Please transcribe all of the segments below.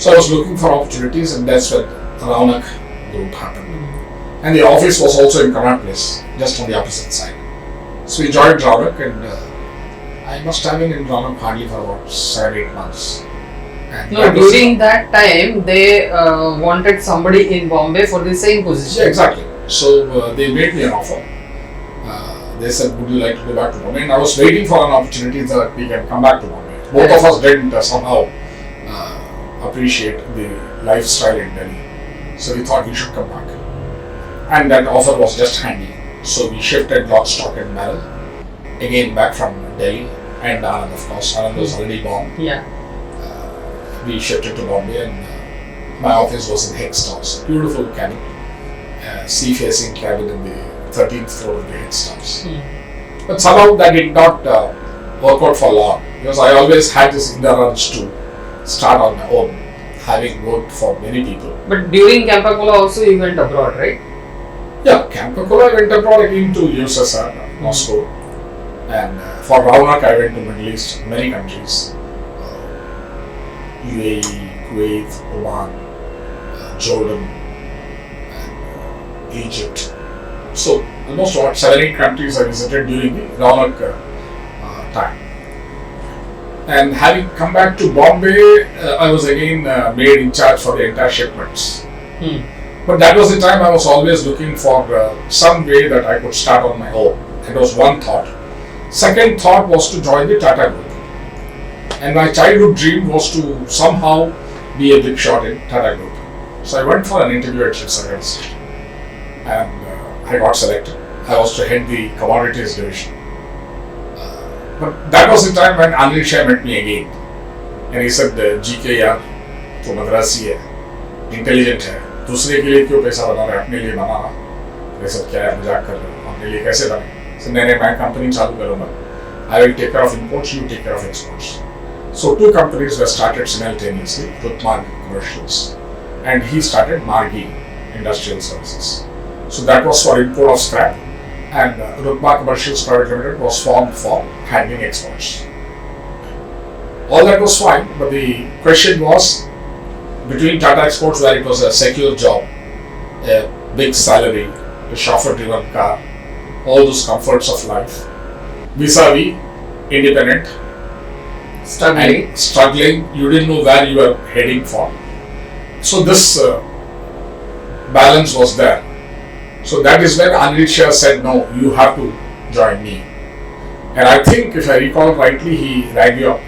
So I was looking for opportunities, and that's when Raunak group happened. And the office was also in Connaught Place, just on the opposite side. So we joined Raunak, and I must have been in Raunak hardly for about 7-8 months. And during that time, they wanted somebody in Bombay for the same position. Yeah, exactly. So they made me an offer. They said, would you like to go back to Bombay? And I was waiting for an opportunity that we can come back to Bombay. Both of us didn't somehow appreciate the lifestyle in Delhi. So we thought we should come back. And that offer was just handy. So we shifted lock, stock and barrel. Again back from Delhi and Anand, of course. Anand was already born. Yeah. We shifted to Bombay, and my office was in Hex House. Beautiful cabin. Sea-facing cabin in the 13th floor of the Hex House. But somehow that did not work out for long, because I always had this inner urge to start on my own, having worked for many people. But during Campa Cola also you went abroad, right? Yeah, Campa Cola I went abroad again to USSR, Moscow. And for Raunak I went to Middle East, many countries. UAE, Kuwait, Oman, Jordan, and Egypt. So almost about 7-8 countries I visited during the Raunak time. And having come back to Bombay, I was again made in charge for the entire shipments. But that was the time I was always looking for some way that I could start on my own. That was one thought. Second thought was to join the Tata Group. And my childhood dream was to somehow be a big shot in Tata Group. So I went for an interview at Shivsagar and I got selected. I was to head the commodities division. But that was the time when Anil Shah met me again. And he said, GK yaar, tu Madrasi hai, intelligent hai. दूसरे के लिए क्यों पैसा बना रहा है, अपने लिए बना रहा। ये सब क्या है, मजाक कर रहे हो, अपने लिए कैसे बने? So मैंने मैं कंपनी चालू करूँगा. I will take care of imports, you take care of exports. So 2 companies were started simultaneously, Rutman Commercials, and he started Margi Industrial Services. So that was for import of scrap, and Rutman Commercials Private Limited was formed for handling exports. All that was fine, but the question was, between Tata Exports, where it was a secure job, a big salary, a chauffeur-driven car, all those comforts of life, vis-a-vis independent, struggling, you didn't know where you were heading for. So this balance was there. So that is when Anil Shah said, no, you have to join me. And I think, if I recall rightly, he rang you up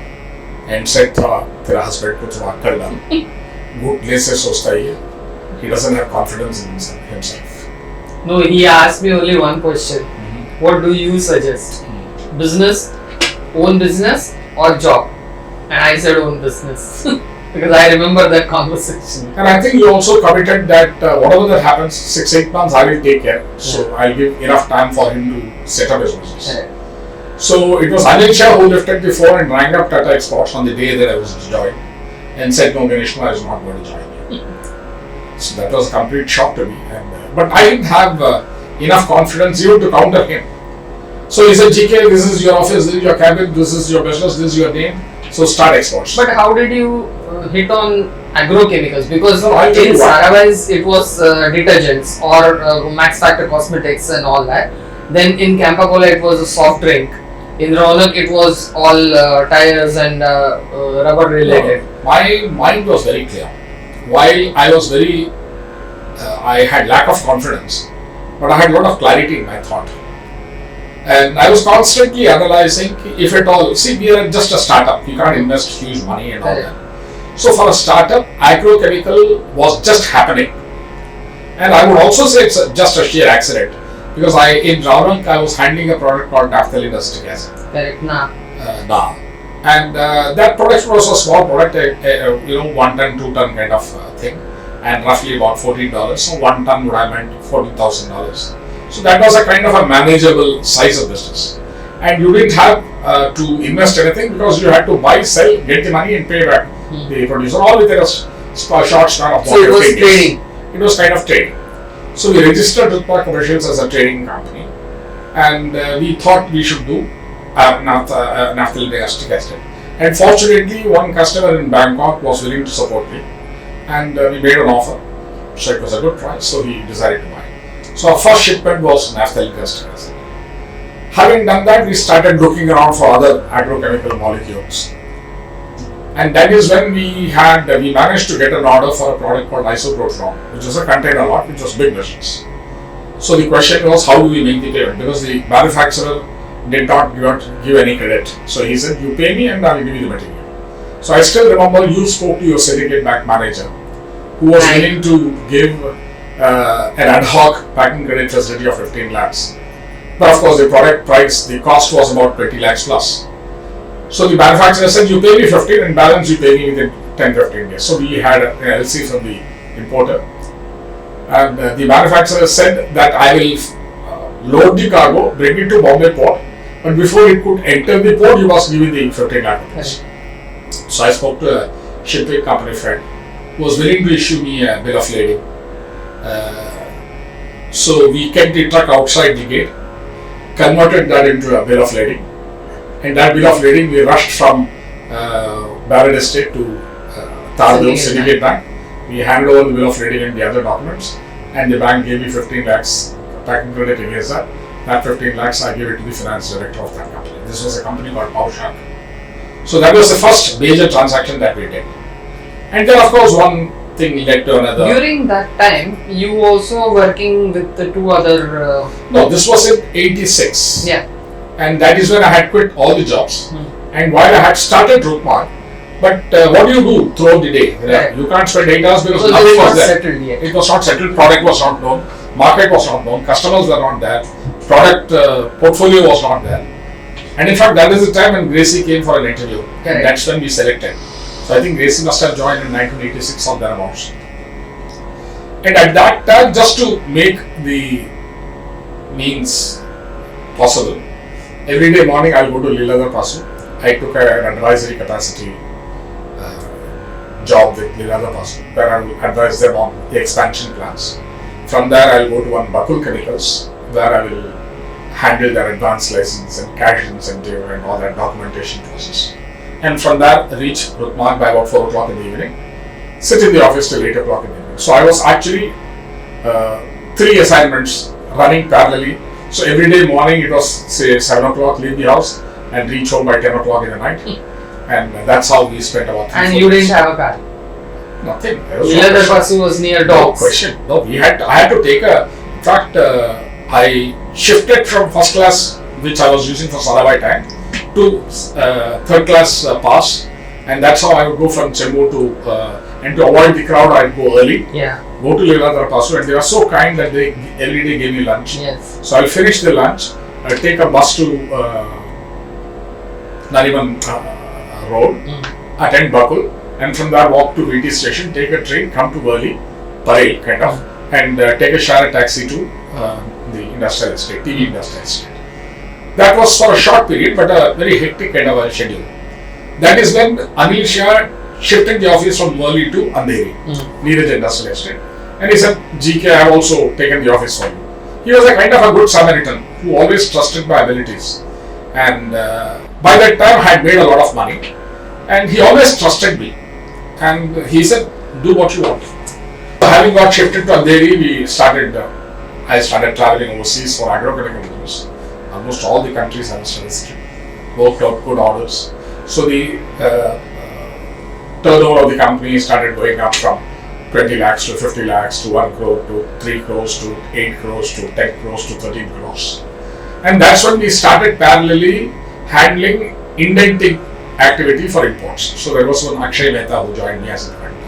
and said, तेरा husband को थोड़ा अक्कल डाल, घुटने से सोचता ही है. He doesn't have confidence in himself. No, he asked me only one question. What do you suggest? Business, own business or job? And I said own business. Because I remember that conversation. And I think you also committed that whatever that happens, 6-8 months I will take care. So I'll give enough time for him to set up his business. So it was Anil Shah who lifted the phone and rang up Tata Exports on the day that I was to join and said, no, Ganesh Kumar is not going to join you. So that was a complete shock to me. And, but I didn't have enough confidence even to counter him. So he said, GK, this is your office, this is your cabin, this is your business, this is your name. So start exports. But how did you hit on agrochemicals? Because in Sarawise it was detergents or Max Factor cosmetics and all that. Then in Campa Cola it was a soft drink. In Raunak it was all tires and rubber related. No, my mind was very clear. While I was I had lack of confidence, but I had a lot of clarity in my thought. And I was constantly analyzing, if at all, see, we are just a startup, you can't invest huge money and all that. So for a startup, agrochemical was just happening. And I would also say it's just a sheer accident. Because in Raunak, I was handling a product called naphthalene acetic acid. Correct, Na. And that product was a small product, 1 ton, 2 ton kind of thing. And roughly about $14. So 1 ton would have meant $14,000. So that was a kind of a manageable size of business. And you didn't have to invest anything because you had to buy, sell, get the money and pay back the producer. All within a short span of So it was trading. It was kind of trading. So we registered Rutman Commercials as a trading company. And we thought we should do naphthalene acetic acid. And fortunately, one customer in Bangkok was willing to support me. and we made an offer. So it was a good price, so he decided to buy. So our first shipment was naphthalene customers. Having done that, we started looking around for other agrochemical molecules. And that is when we managed to get an order for a product called isoprotolone, which was a container lot, which was big business. So the question was, how do we make the payment? Because the manufacturer did not give any credit. So he said, you pay me and I will give you the material. So I still remember you spoke to your syndicate bank manager, who was willing to give an ad hoc packing credit facility of 15 lakhs. But of course, the product price, the cost was about 20 lakhs plus. So the manufacturer said, you pay me 15 and balance you pay me within 10-15 days. So we had an LC from the importer. And the manufacturer said that I will load the cargo, bring it to Bombay port, but before it could enter the port, you must give me the 15 lakh rupees. So I spoke to a shipping company friend who was willing to issue me a bill of lading. So we kept the truck outside the gate, converted that into a bill of lading, and that bill of lading we rushed from Barrett Estate to Tardeo Syndicate Bank. We handed over the bill of lading and the other documents, and the bank gave me 15 lakhs packing credit against that. That 15 lakhs I gave it to the finance director of that company. This was a company called Paushak. So that was the first major transaction that we did. And then of course one thing led to another. During that time, you also working with the two other... No, this was in 86. Yeah. And that is when I had quit all the jobs. And while I had started Rookmark, but what do you do throughout the day? Right. You can't spend 8 hours because So nothing was there. Settled yet. It was not settled, product was not known, market was not known, customers were not there, product portfolio was not there. And in fact, that is the time when Gracie came for an interview. Correct. And that's when we selected. So I think Gracie must have joined in 1986 or thereabouts. And at that time, just to make the means possible, every day morning I'll go to Leeladhar Pasu. I took an advisory capacity job with Leeladhar Pasu, where I will advise them on the expansion plans. From there I'll go to one Bakul Chemicals, where I will handle their advanced license and cash incentive and all that documentation process. And from there reach Rookmark by about 4 o'clock in the evening, sit in the office till 8 o'clock in the evening. So I was actually 3 assignments running parallelly. So every day morning it was say 7 o'clock, leave the house and reach home by 10 o'clock in the night. And that's how we spent about 3 And 4 you days. didn't have a car? Nothing. Leeladhar Pasu was near No dogs. question. No, I had to take in fact, I shifted from first class, which I was using for Sarabhai time, to third class pass, and that's how I would go from Chembur to, and to avoid the crowd, I'd go early, Yeah. go to Leeladhar Pasu, and they were so kind that they every day gave me lunch. Yes. So I'll finish the lunch, I'll take a bus to Nariman Road, attend Bakul, and from there walk to VT station, take a train, come to Worli, Parel kind of, and take a share taxi to the industrial estate, TV industrial estate. That was for a short period, but a very hectic kind of a schedule. That is when Anil Shah shifted the office from Worli to Andheri, Neeraj Industrial Estate. And he said, GK, I have also taken the office for you. He was a kind of a good Samaritan who always trusted my abilities. And by that time, I had made a lot of money. And he always trusted me. And he said, do what you want. Having got shifted to Andheri, I started traveling overseas for agrochemical business. Almost all the countries I was visited, worked out good orders. So the turnover of the company started going up from 20 lakhs to 50 lakhs to 1 crore to 3 crores to 8 crores to 10 crores to 13 crores. And that's when we started parallelly handling indenting activity for imports. So there was one Akshay Mehta who joined me as a partner.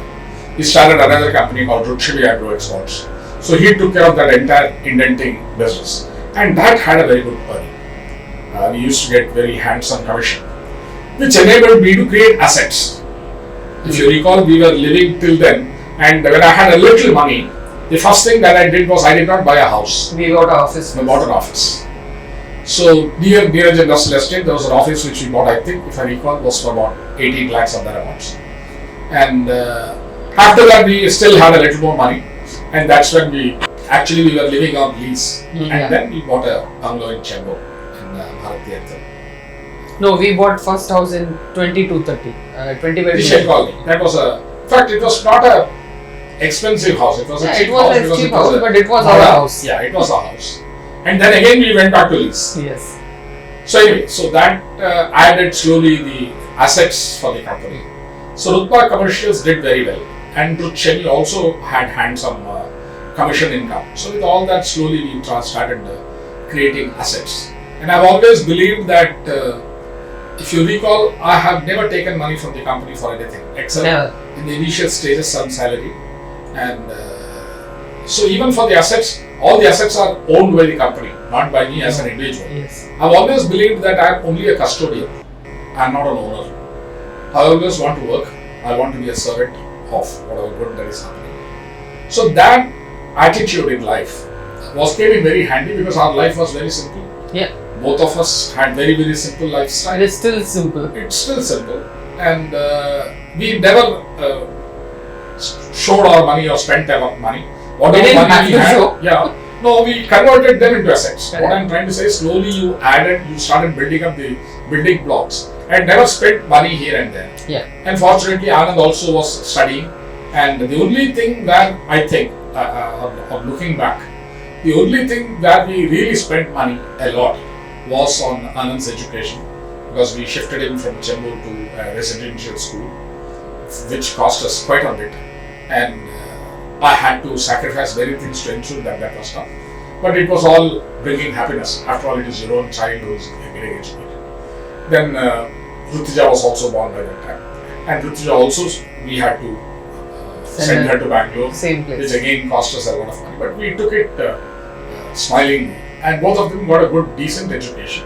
He started another company called Rutshili Agro Exports. So he took care of that entire indenting business. And that had a very good earning. We used to get very handsome commission, which enabled me to create assets. If you recall, we were living till then, and when I had a little money, the first thing that I did was I did not buy a house. We got an office. I bought an office. So near Neeraj Industrial Estate, there was an office which we bought, I think, if I recall, was for about 18 lakhs or thereabouts. And after that, we still had a little more money, and that's when we were living on lease. And then we bought a bungalow in Chembur in Bharati. No, we bought first house in 2230. 20 Colony. That was in fact, it was not a expensive house. It was a cheap it was house. a cheap house, but it was our house. Yeah, it was our house. And then again we went back to lease. Yes. So anyway, so that added slowly the assets for the company. So Rutpa commercials did very well, and Ruth Chemi also had some commission income. So with all that, slowly we started creating assets. And I've always believed that if you recall, I have never taken money from the company for anything except in the initial stages some salary. And so even for the assets, all the assets are owned by the company, not by me as an individual. Yes. I've always believed that I am only a custodian. I am not an owner. I always want to work. I want to be a servant of whatever good that is happening. So that attitude in life came in very handy because our life was very simple. Yeah. Both of us had very, very simple lifestyle. It is still simple. It's still simple. And we never showed our money or spent our money. Whatever money we had, no, we converted them into assets. Correct. What I'm trying to say is slowly you started building up the building blocks and never spent money here and there. Yeah. And fortunately, Anand also was studying. And the only thing that I think, looking back, the only thing that we really spent money a lot was on Anand's education, because we shifted him from Chembur to a residential school, which cost us quite a bit. And I had to sacrifice many things to ensure that was done. But it was all bringing happiness. After all, it is your own child who is getting educated. Then Rutija was also born by that time. And Rutija also, we had to send her to Bangalore, which again cost us a lot of money. But we took it smilingly. And both of them got a good, decent education.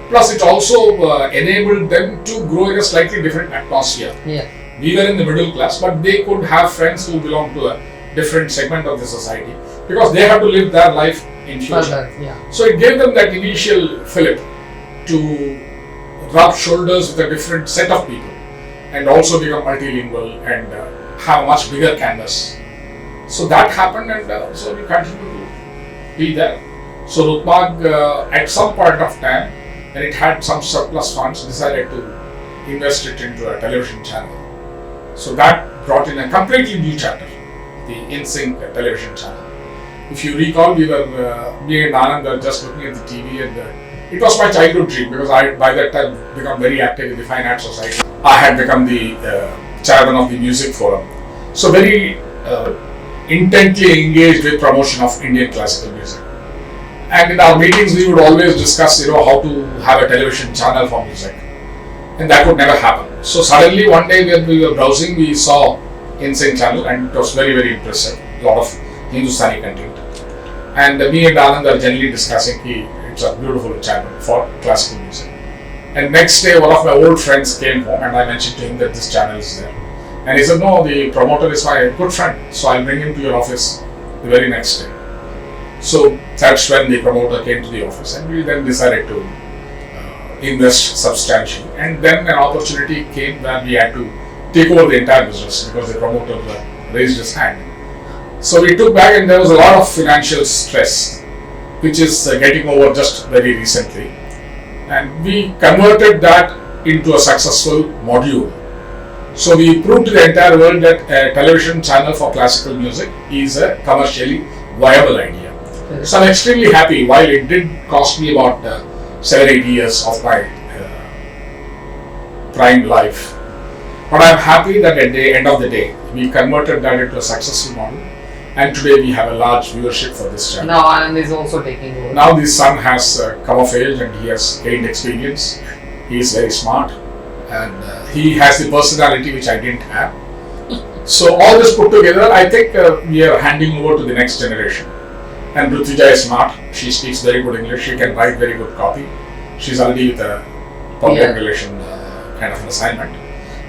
Plus, it also enabled them to grow in a slightly different atmosphere. Yeah. We were in the middle class, but they could have friends who belonged to a different segment of the society because they have to live their life in future. So it gave them that initial fillip to rub shoulders with a different set of people and also become multilingual and have a much bigger canvas. So that happened, and so we continue to be there. So Rutbag at some point of time, when it had some surplus funds, decided to invest it into a television channel. So that brought in a completely new chapter, the InSync television channel. If you recall, me and Anand were just looking at the TV, and it was my childhood dream because I, by that time, become very active in the Fine Arts Society. I had become the chairman of the music forum. So very intently engaged with promotion of Indian classical music. And in our meetings, we would always discuss, how to have a television channel for music. And that would never happen. So suddenly one day when we were browsing, we saw InSync channel, and it was very, very impressive. A lot of Hindustani content. And me and Anand are generally discussing it's a beautiful channel for classical music. And next day, one of my old friends came home and I mentioned to him that this channel is there. And he said, no, the promoter is my good friend, so I'll bring him to your office the very next day. So that's when the promoter came to the office, and we then decided to invest substantially. And then an opportunity came where we had to take over the entire business because the promoter raised his hand. So we took back, and there was a lot of financial stress, which is getting over just very recently. And we converted that into a successful module. So we proved to the entire world that a television channel for classical music is a commercially viable idea. So I'm extremely happy. While it did cost me about 7-8 years of my prime life, but I'm happy that at the end of the day, we converted that into a successful model, and today we have a large viewership for this channel. Now Anand is also taking over. Now the son has come of age and he has gained experience. He is very smart, and he has the personality which I didn't have. So all this put together, I think we are handing over to the next generation. And Rutuja is smart. She speaks very good English. She can write very good copy. She's already with a public relation kind of an assignment.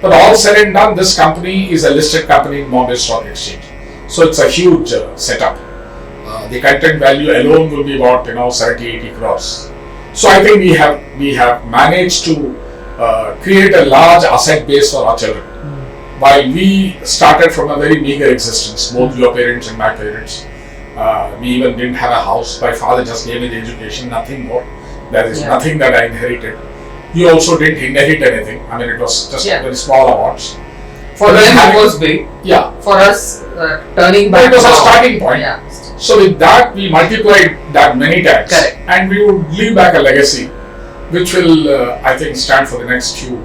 But all said and done, this company is a listed company in Bombay Stock Exchange. So it's a huge setup. The content value alone will be about 70-80 crores. So I think we have managed to create a large asset base for our children. While we started from a very meager existence, both your parents and my parents. We even didn't have a house. My father just gave me the education, nothing more. There is nothing that I inherited. You also didn't inherit anything. I mean, it was just very small amounts. For them it was big. Yeah. For us, turning back. It was a starting point. Yeah. So with that, we multiplied that many times. Correct. And we would leave back a legacy, which will, I think, stand for the next few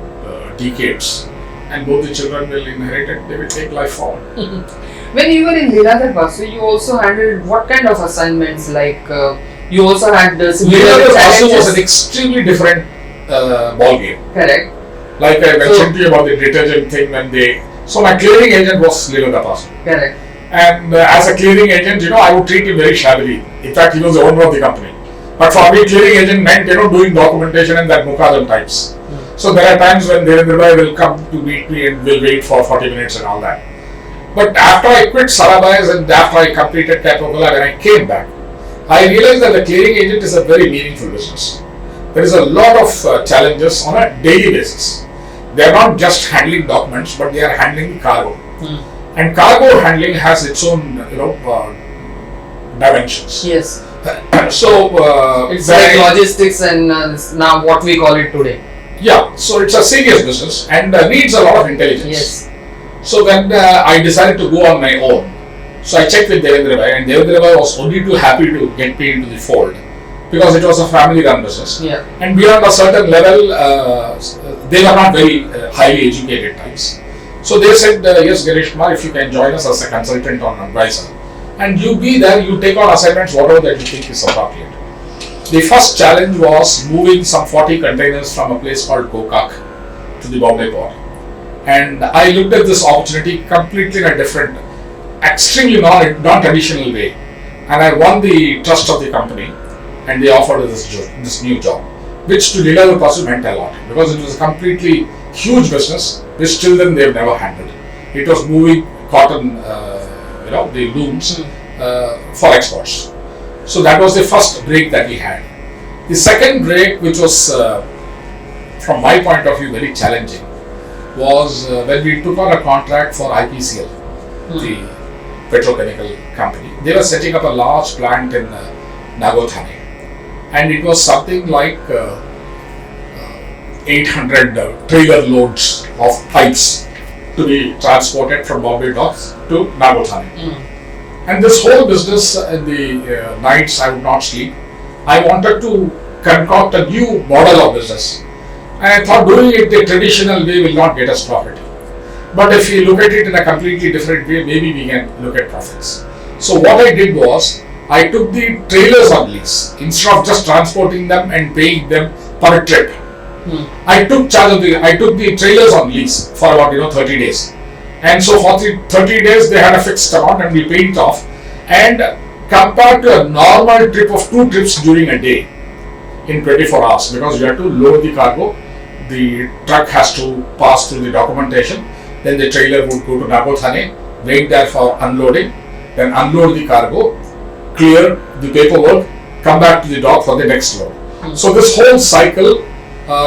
decades. And both the children will inherit it. They will take life forward. When you were in Leela Basu, you also handled what kind of assignments? Like you also had the Leela Basu was an extremely different ball game. Correct. Like I mentioned to you about the detergent thing when they. So my clearing agent was Leela Basu. Correct. And as a clearing agent, I would treat him very shabbily. In fact, he was the owner of the company. But for me, clearing agent meant doing documentation and that Mukadam types. So there are times when Devendra Bhai will come to meet me and will wait for 40 minutes and all that. But after I quit Sarabhai's and after I completed Capocola, when I came back, I realized that the clearing agent is a very meaningful business. There is a lot of challenges on a daily basis. They are not just handling documents, but they are handling cargo. And cargo handling has its own, dimensions. Yes. So it's like logistics and now what we call it today. Yeah. So it's a serious business and needs a lot of intelligence. Yes. So when I decided to go on my own, so I checked with Devendra Bhai, and Devendra Bhai was only too happy to get me into the fold because it was a family-run business. Yeah. And beyond a certain level, they were not very highly educated types. So they said, yes, Ganesh Kumar, if you can join us as a consultant or an advisor, and you be there, you take on assignments, whatever that you think is appropriate. The first challenge was moving some 40 containers from a place called Gokak to the Bombay port. And I looked at this opportunity completely in a different, extremely non-traditional way. And I won the trust of the company and they offered us this new job, which to Leela Basu meant a lot because it was a completely huge business which till then they've never handled. It was moving cotton, the looms for exports. So that was the first break that we had. The second break, which was from my point of view very challenging, was when we took on a contract for IPCL, the petrochemical company. They were setting up a large plant in Nagothane, and it was something like 800 trailer loads of pipes to be transported from Bombay docks to Nagothane. And this whole business, in the nights I would not sleep. I wanted to concoct a new model of business. And I thought doing it the traditional way will not get us profit. But if we look at it in a completely different way, maybe we can look at profits. So what I did was, I took the trailers on lease. Instead of just transporting them and paying them per trip, I took the trailers on lease for about 30 days. And so for 30 days they had a fixed amount and we paid it off. And compared to a normal trip of 2 trips during a day in 24 hours, because you have to load the cargo, the truck has to pass through the documentation, then the trailer would go to Nagothane, wait there for unloading, then unload the cargo, clear the paperwork, come back to the dock for the next load. So this whole cycle,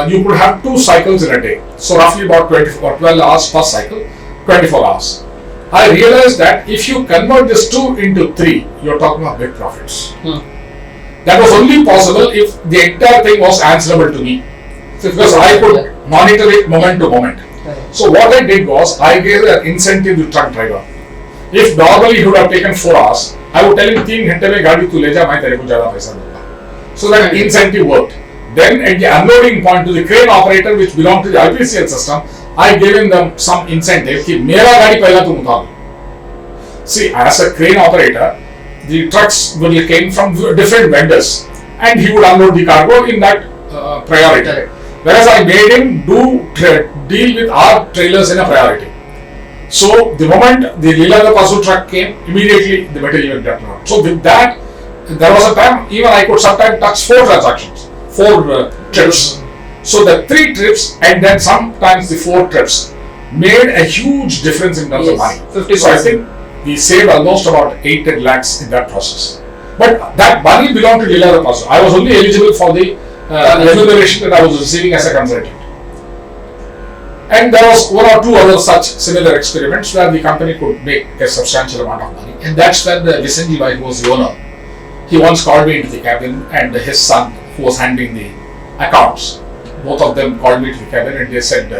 you could have 2 cycles in a day. So roughly about 12 hours per cycle, 24 hours. I realized that if you convert this 2 into 3, you're talking about big profits. That was only possible if the entire thing was answerable to me. So because I could monitor it moment to moment. So what I did was, I gave an incentive to truck driver. If normally he would have taken 4 hours, I would tell him 3 घंटे में गाड़ी तू ले जा, मैं तेरे को ज़्यादा पैसा दूँगा. So that incentive worked. Then at the unloading point to the crane operator which belonged to the IPCL system, I gave them some incentive कि मेरा गाड़ी पहला तुम उतारो. See, as a crane operator, the trucks came from different vendors and he would unload the cargo in that priority. Whereas I made him deal with our trailers in a priority. So the moment the Leela Basu truck came, immediately the material got loaded. So with that, there was a time even I could sometimes touch 4 transactions, 4 trips. So the 3 trips and then sometimes the 4 trips made a huge difference in terms of money. 50%. So I think we saved almost about 8-10 lakhs in that process. But that money belonged to Leela Basu. I was only eligible for the remuneration that I was receiving as a consultant. And there was 1 or 2 other such similar experiments where the company could make a substantial amount of money. And that's when the Visenji Bhai, who was the owner, he once called me into the cabin, and his son, who was handling the accounts, both of them called me to the cabin and they said,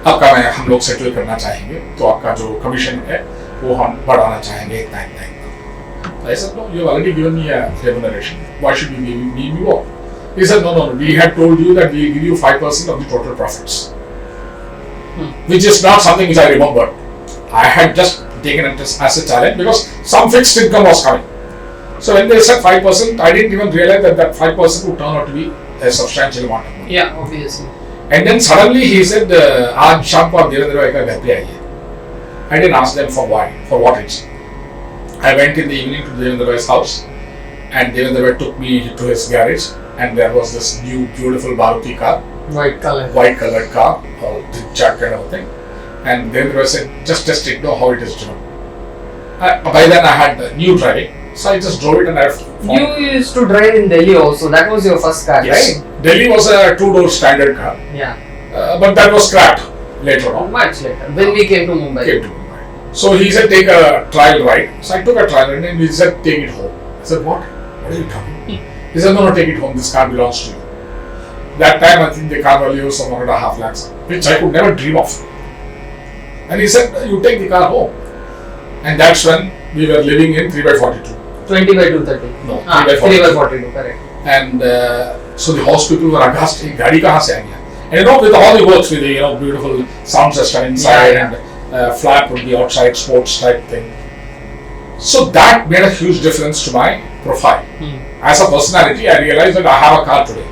आपका मैं हम लोग settle करना चाहेंगे, तो आपका जो commission है वो हम बढ़ाना चाहेंगे इतना इतना इतना। I said, no, you have already given me a remuneration. Why should you give me more? He said, no, we had told you that we will give you 5% of the total profits. Which is not something which I remembered. I had just taken it as a challenge because some fixed income was coming. So when they said 5%, I didn't even realize that that 5% would turn out to be a substantial amount of money. Yeah, obviously. And then suddenly he said, "Aaj sham ko aap Devendra Bhai ka ghar pe aaiye." I didn't ask them for why, for what reason. I went in the evening to Devendra Bhai's house, and Devendra Bhai took me to his garage, and there was this new beautiful Maruti car, white colored car, or jack kind of a thing. And Devendra Bhai said, "Just test it, know how it is driven." By then I had new driving, so I just drove it, and I found. You used to drive in Delhi also. That was your first car, yes. right? Delhi was a 2-door standard car. Yeah. But that was scrapped later on. Much later. When we came to Mumbai. So he said, take a trial ride. So I took a trial ride and he said, take it home. I said, what? What are you talking? He said, no, take it home. This car belongs to you. That time I think the car value was some 1.5 lakhs, which I could never dream of. And he said, you take the car home. And that's when we were living in 3x42. 20 by 230. No, 3x42. Correct. And so the house people were aghast, gaadi kahan se aa gaya? And you know, with all the works, with the beautiful sound system inside and flap with the outside sports type thing. So that made a huge difference to my profile. As a personality, I realized that I have a car today.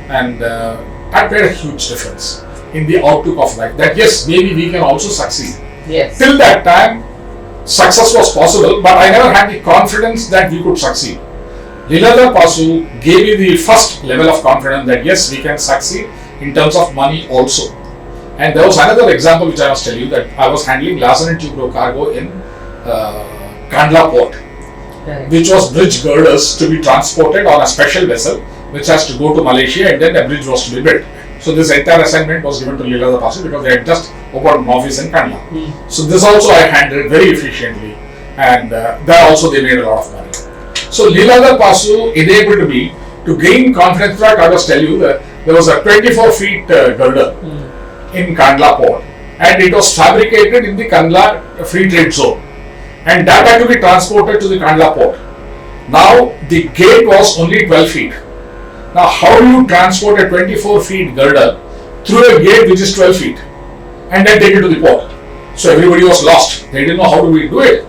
And that made a huge difference in the outlook of life. That yes, maybe we can also succeed. Yes. Till that time, success was possible, but I never had the confidence that we could succeed. Leeladhar Pasu gave me the first level of confidence that yes, we can succeed in terms of money also. And there was another example which I must tell you, that I was handling Larsen and Toubro cargo in Kandla port, which was bridge girders to be transported on a special vessel which has to go to Malaysia, and then a bridge was to be built. So this entire assignment was given to Leeladhar Pasu because they had just opened an office in Kandla. So this also I handled very efficiently, and there also they made a lot of money. So Leeladhar Pasu enabled me to gain confidence. In fact, I must tell you that there was a 24 feet girder in Kandla port, and it was fabricated in the Kandla free trade zone, and that had to be transported to the Kandla port. Now the gate was only 12 feet. Now how do you transport a 24 feet girder through a gate which is 12 feet and then take it to the port? So everybody was lost. They didn't know how do we do it.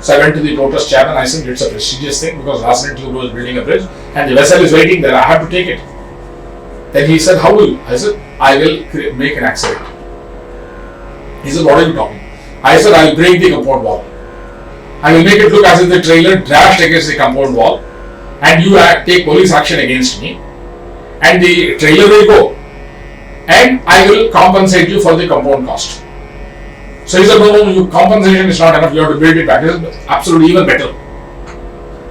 So I went to the porter's chairman. I said, it's a prestigious thing because Larsen and Toubro was building a bridge and the vessel is waiting there. I have to take it. Then he said, how will you? I said, I will make an accident. He said, what are you talking? I said, I will break the compound wall. I will make it look as if the trailer dashed against the compound wall, and you take police action against me, and the trailer will go, and I will compensate you for the compound cost. So he said, no, your compensation is not enough, you have to build it back. He said, absolutely, even better.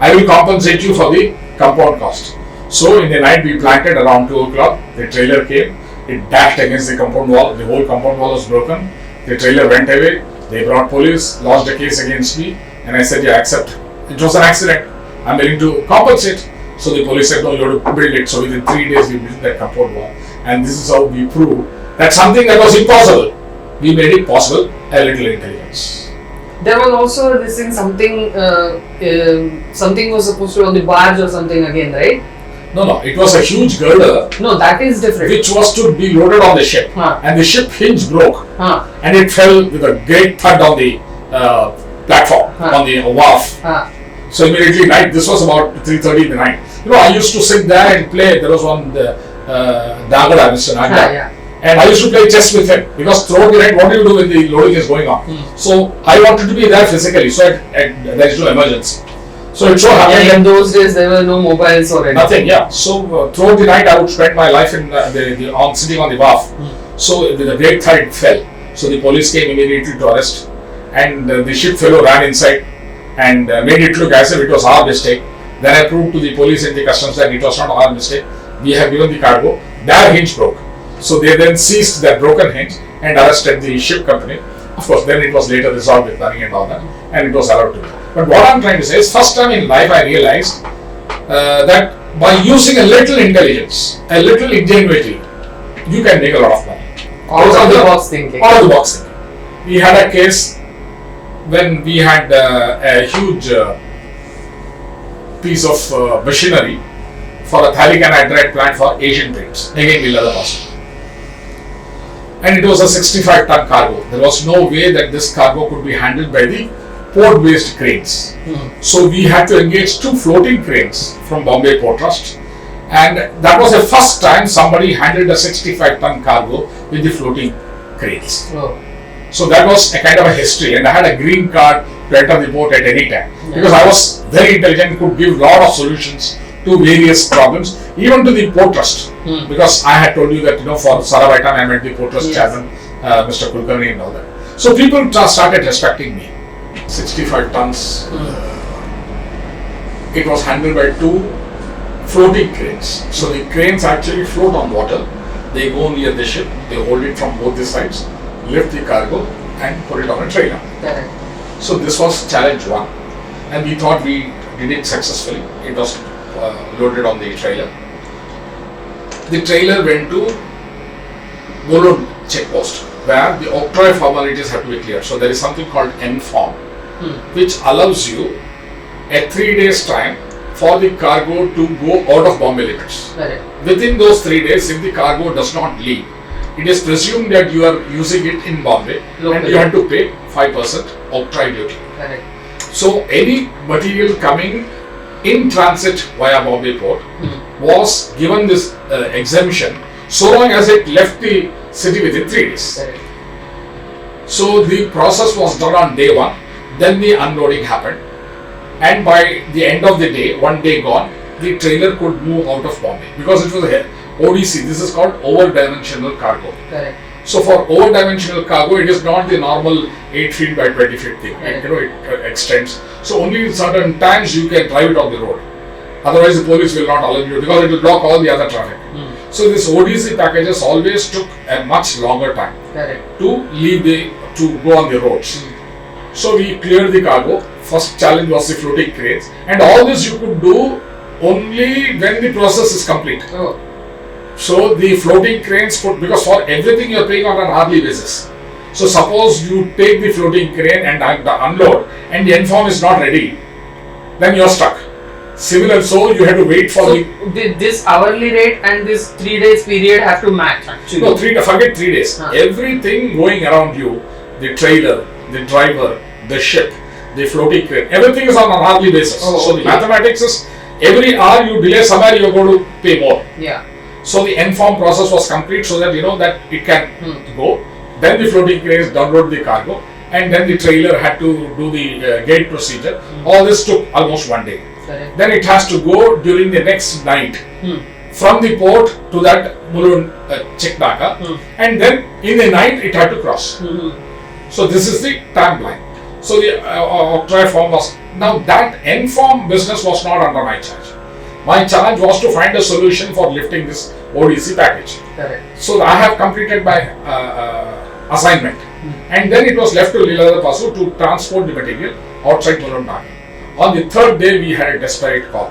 I will compensate you for the compound cost. So in the night we planted around 2 o'clock, the trailer came, it dashed against the compound wall, the whole compound wall was broken, the trailer went away, they brought police, lodged a case against me, and I said, yeah, accept. It was an accident, I'm willing to compensate. So the police said, no, you have to build it. So within 3 days we built that compound wall. And this is how we proved that something that was impossible, we made it possible, a little intelligence. There was also this thing, something was supposed to be on the barge or something again, right? No, it was a huge girder. No, that is different. Which was to be loaded on the ship. And the ship hinge broke. And it fell with a great thud on the platform, on the wharf. So immediately night, this was about 3:30 in the night. I used to sit there and play. There was one Dagada, Mr. Nagda. And I used to play chess with him because throughout the night, what do you do when the loading is going on? So I wanted to be there physically, so there is no emergency. So it so happened. Yeah, in those days there were no mobiles or anything. Nothing, yeah. So throughout the night, I would spend my life in sitting on the wharf. So the great thud fell. So the police came immediately to arrest, and the ship fellow ran inside and made it look as if it was our mistake. Then I proved to the police and the customs that it was not our mistake. We have given the cargo. Their hinge broke. So they then seized that broken hinge and arrested the ship company. Of course, then it was later resolved with money and all that, and it was allowed to. But what I'm trying to say is, first time in life I realized that by using a little intelligence, a little ingenuity, you can make a lot of money. Out of the box thinking. Out of the box thinking. We had a case when we had a huge piece of machinery for a phthalic anhydride plant for Asian Paints. Again, we leather cost. And it was a 65-ton cargo. There was no way that this cargo could be handled by the port-based cranes. So we had to engage 2 floating cranes from Bombay Port Trust, and that was the first time somebody handled a 65-ton cargo with the floating cranes. So that was a kind of a history, and I had a green card to enter the port at any time because I was very intelligent, could give lot of solutions to various problems, even to the port trust. Because I had told you that for Sarabhaitan I met the port trust chairman, Mr. Kulkarni and all that. So people started respecting me. 65 tons. It was handled by 2 floating cranes. So the cranes actually float on water. They go near the ship. They hold it from both the sides, lift the cargo, and put it on a trailer. So this was challenge 1, and we thought we did it successfully. It was loaded on the trailer. The trailer went to Mulund checkpost, where the octroi formalities have to be cleared. So there is something called N-form, which allows you a 3 days time for the cargo to go out of Bombay limits. Within those 3 days, if the cargo does not leave, it is presumed that you are using it in Bombay and you have to pay 5% octroi duty. So any material coming in transit via Bombay port was given this exemption so long as it left the city within 3 days. So the process was done on day 1, then the unloading happened, and by the end of the day, 1 day gone, the trailer could move out of Bombay because it was a ODC. This is called over-dimensional cargo. So for over-dimensional cargo, it is not the normal 8 feet by 20 feet thing. It extends. So only in certain times you can drive it on the road. Otherwise, the police will not allow you because it will block all the other traffic. So this ODC packages always took a much longer time to go on the roads. So we cleared the cargo. First challenge was the floating cranes, and all this you could do only when the process is complete. So the floating cranes because for everything you are paying on an hourly basis. So suppose you take the floating crane and unload, and the N-form is not ready, then you are stuck. Similar, so you have to wait for this hourly rate and this 3 days period have to match actually. No, forget 3 days. Everything going around you, the trailer, the driver, the ship, the floating crane, everything is on an hourly basis. So the mathematics is every hour you delay somewhere, you are going to pay more. So the N-form process was complete so that that it can go. Then the floating cranes download the cargo, and then the trailer had to do the gate procedure. All this took almost 1 day. Then it has to go during the next night from the port to that Mulund checknaka, and then in the night it had to cross. So this is the timeline. So the octroi form was, now that N-form business was not under my charge. My challenge was to find a solution for lifting this ODC package. So I have completed my assignment, and then it was left to Leela Pasu to transport the material outside Mulund Naka. On the 3rd day, we had a desperate call,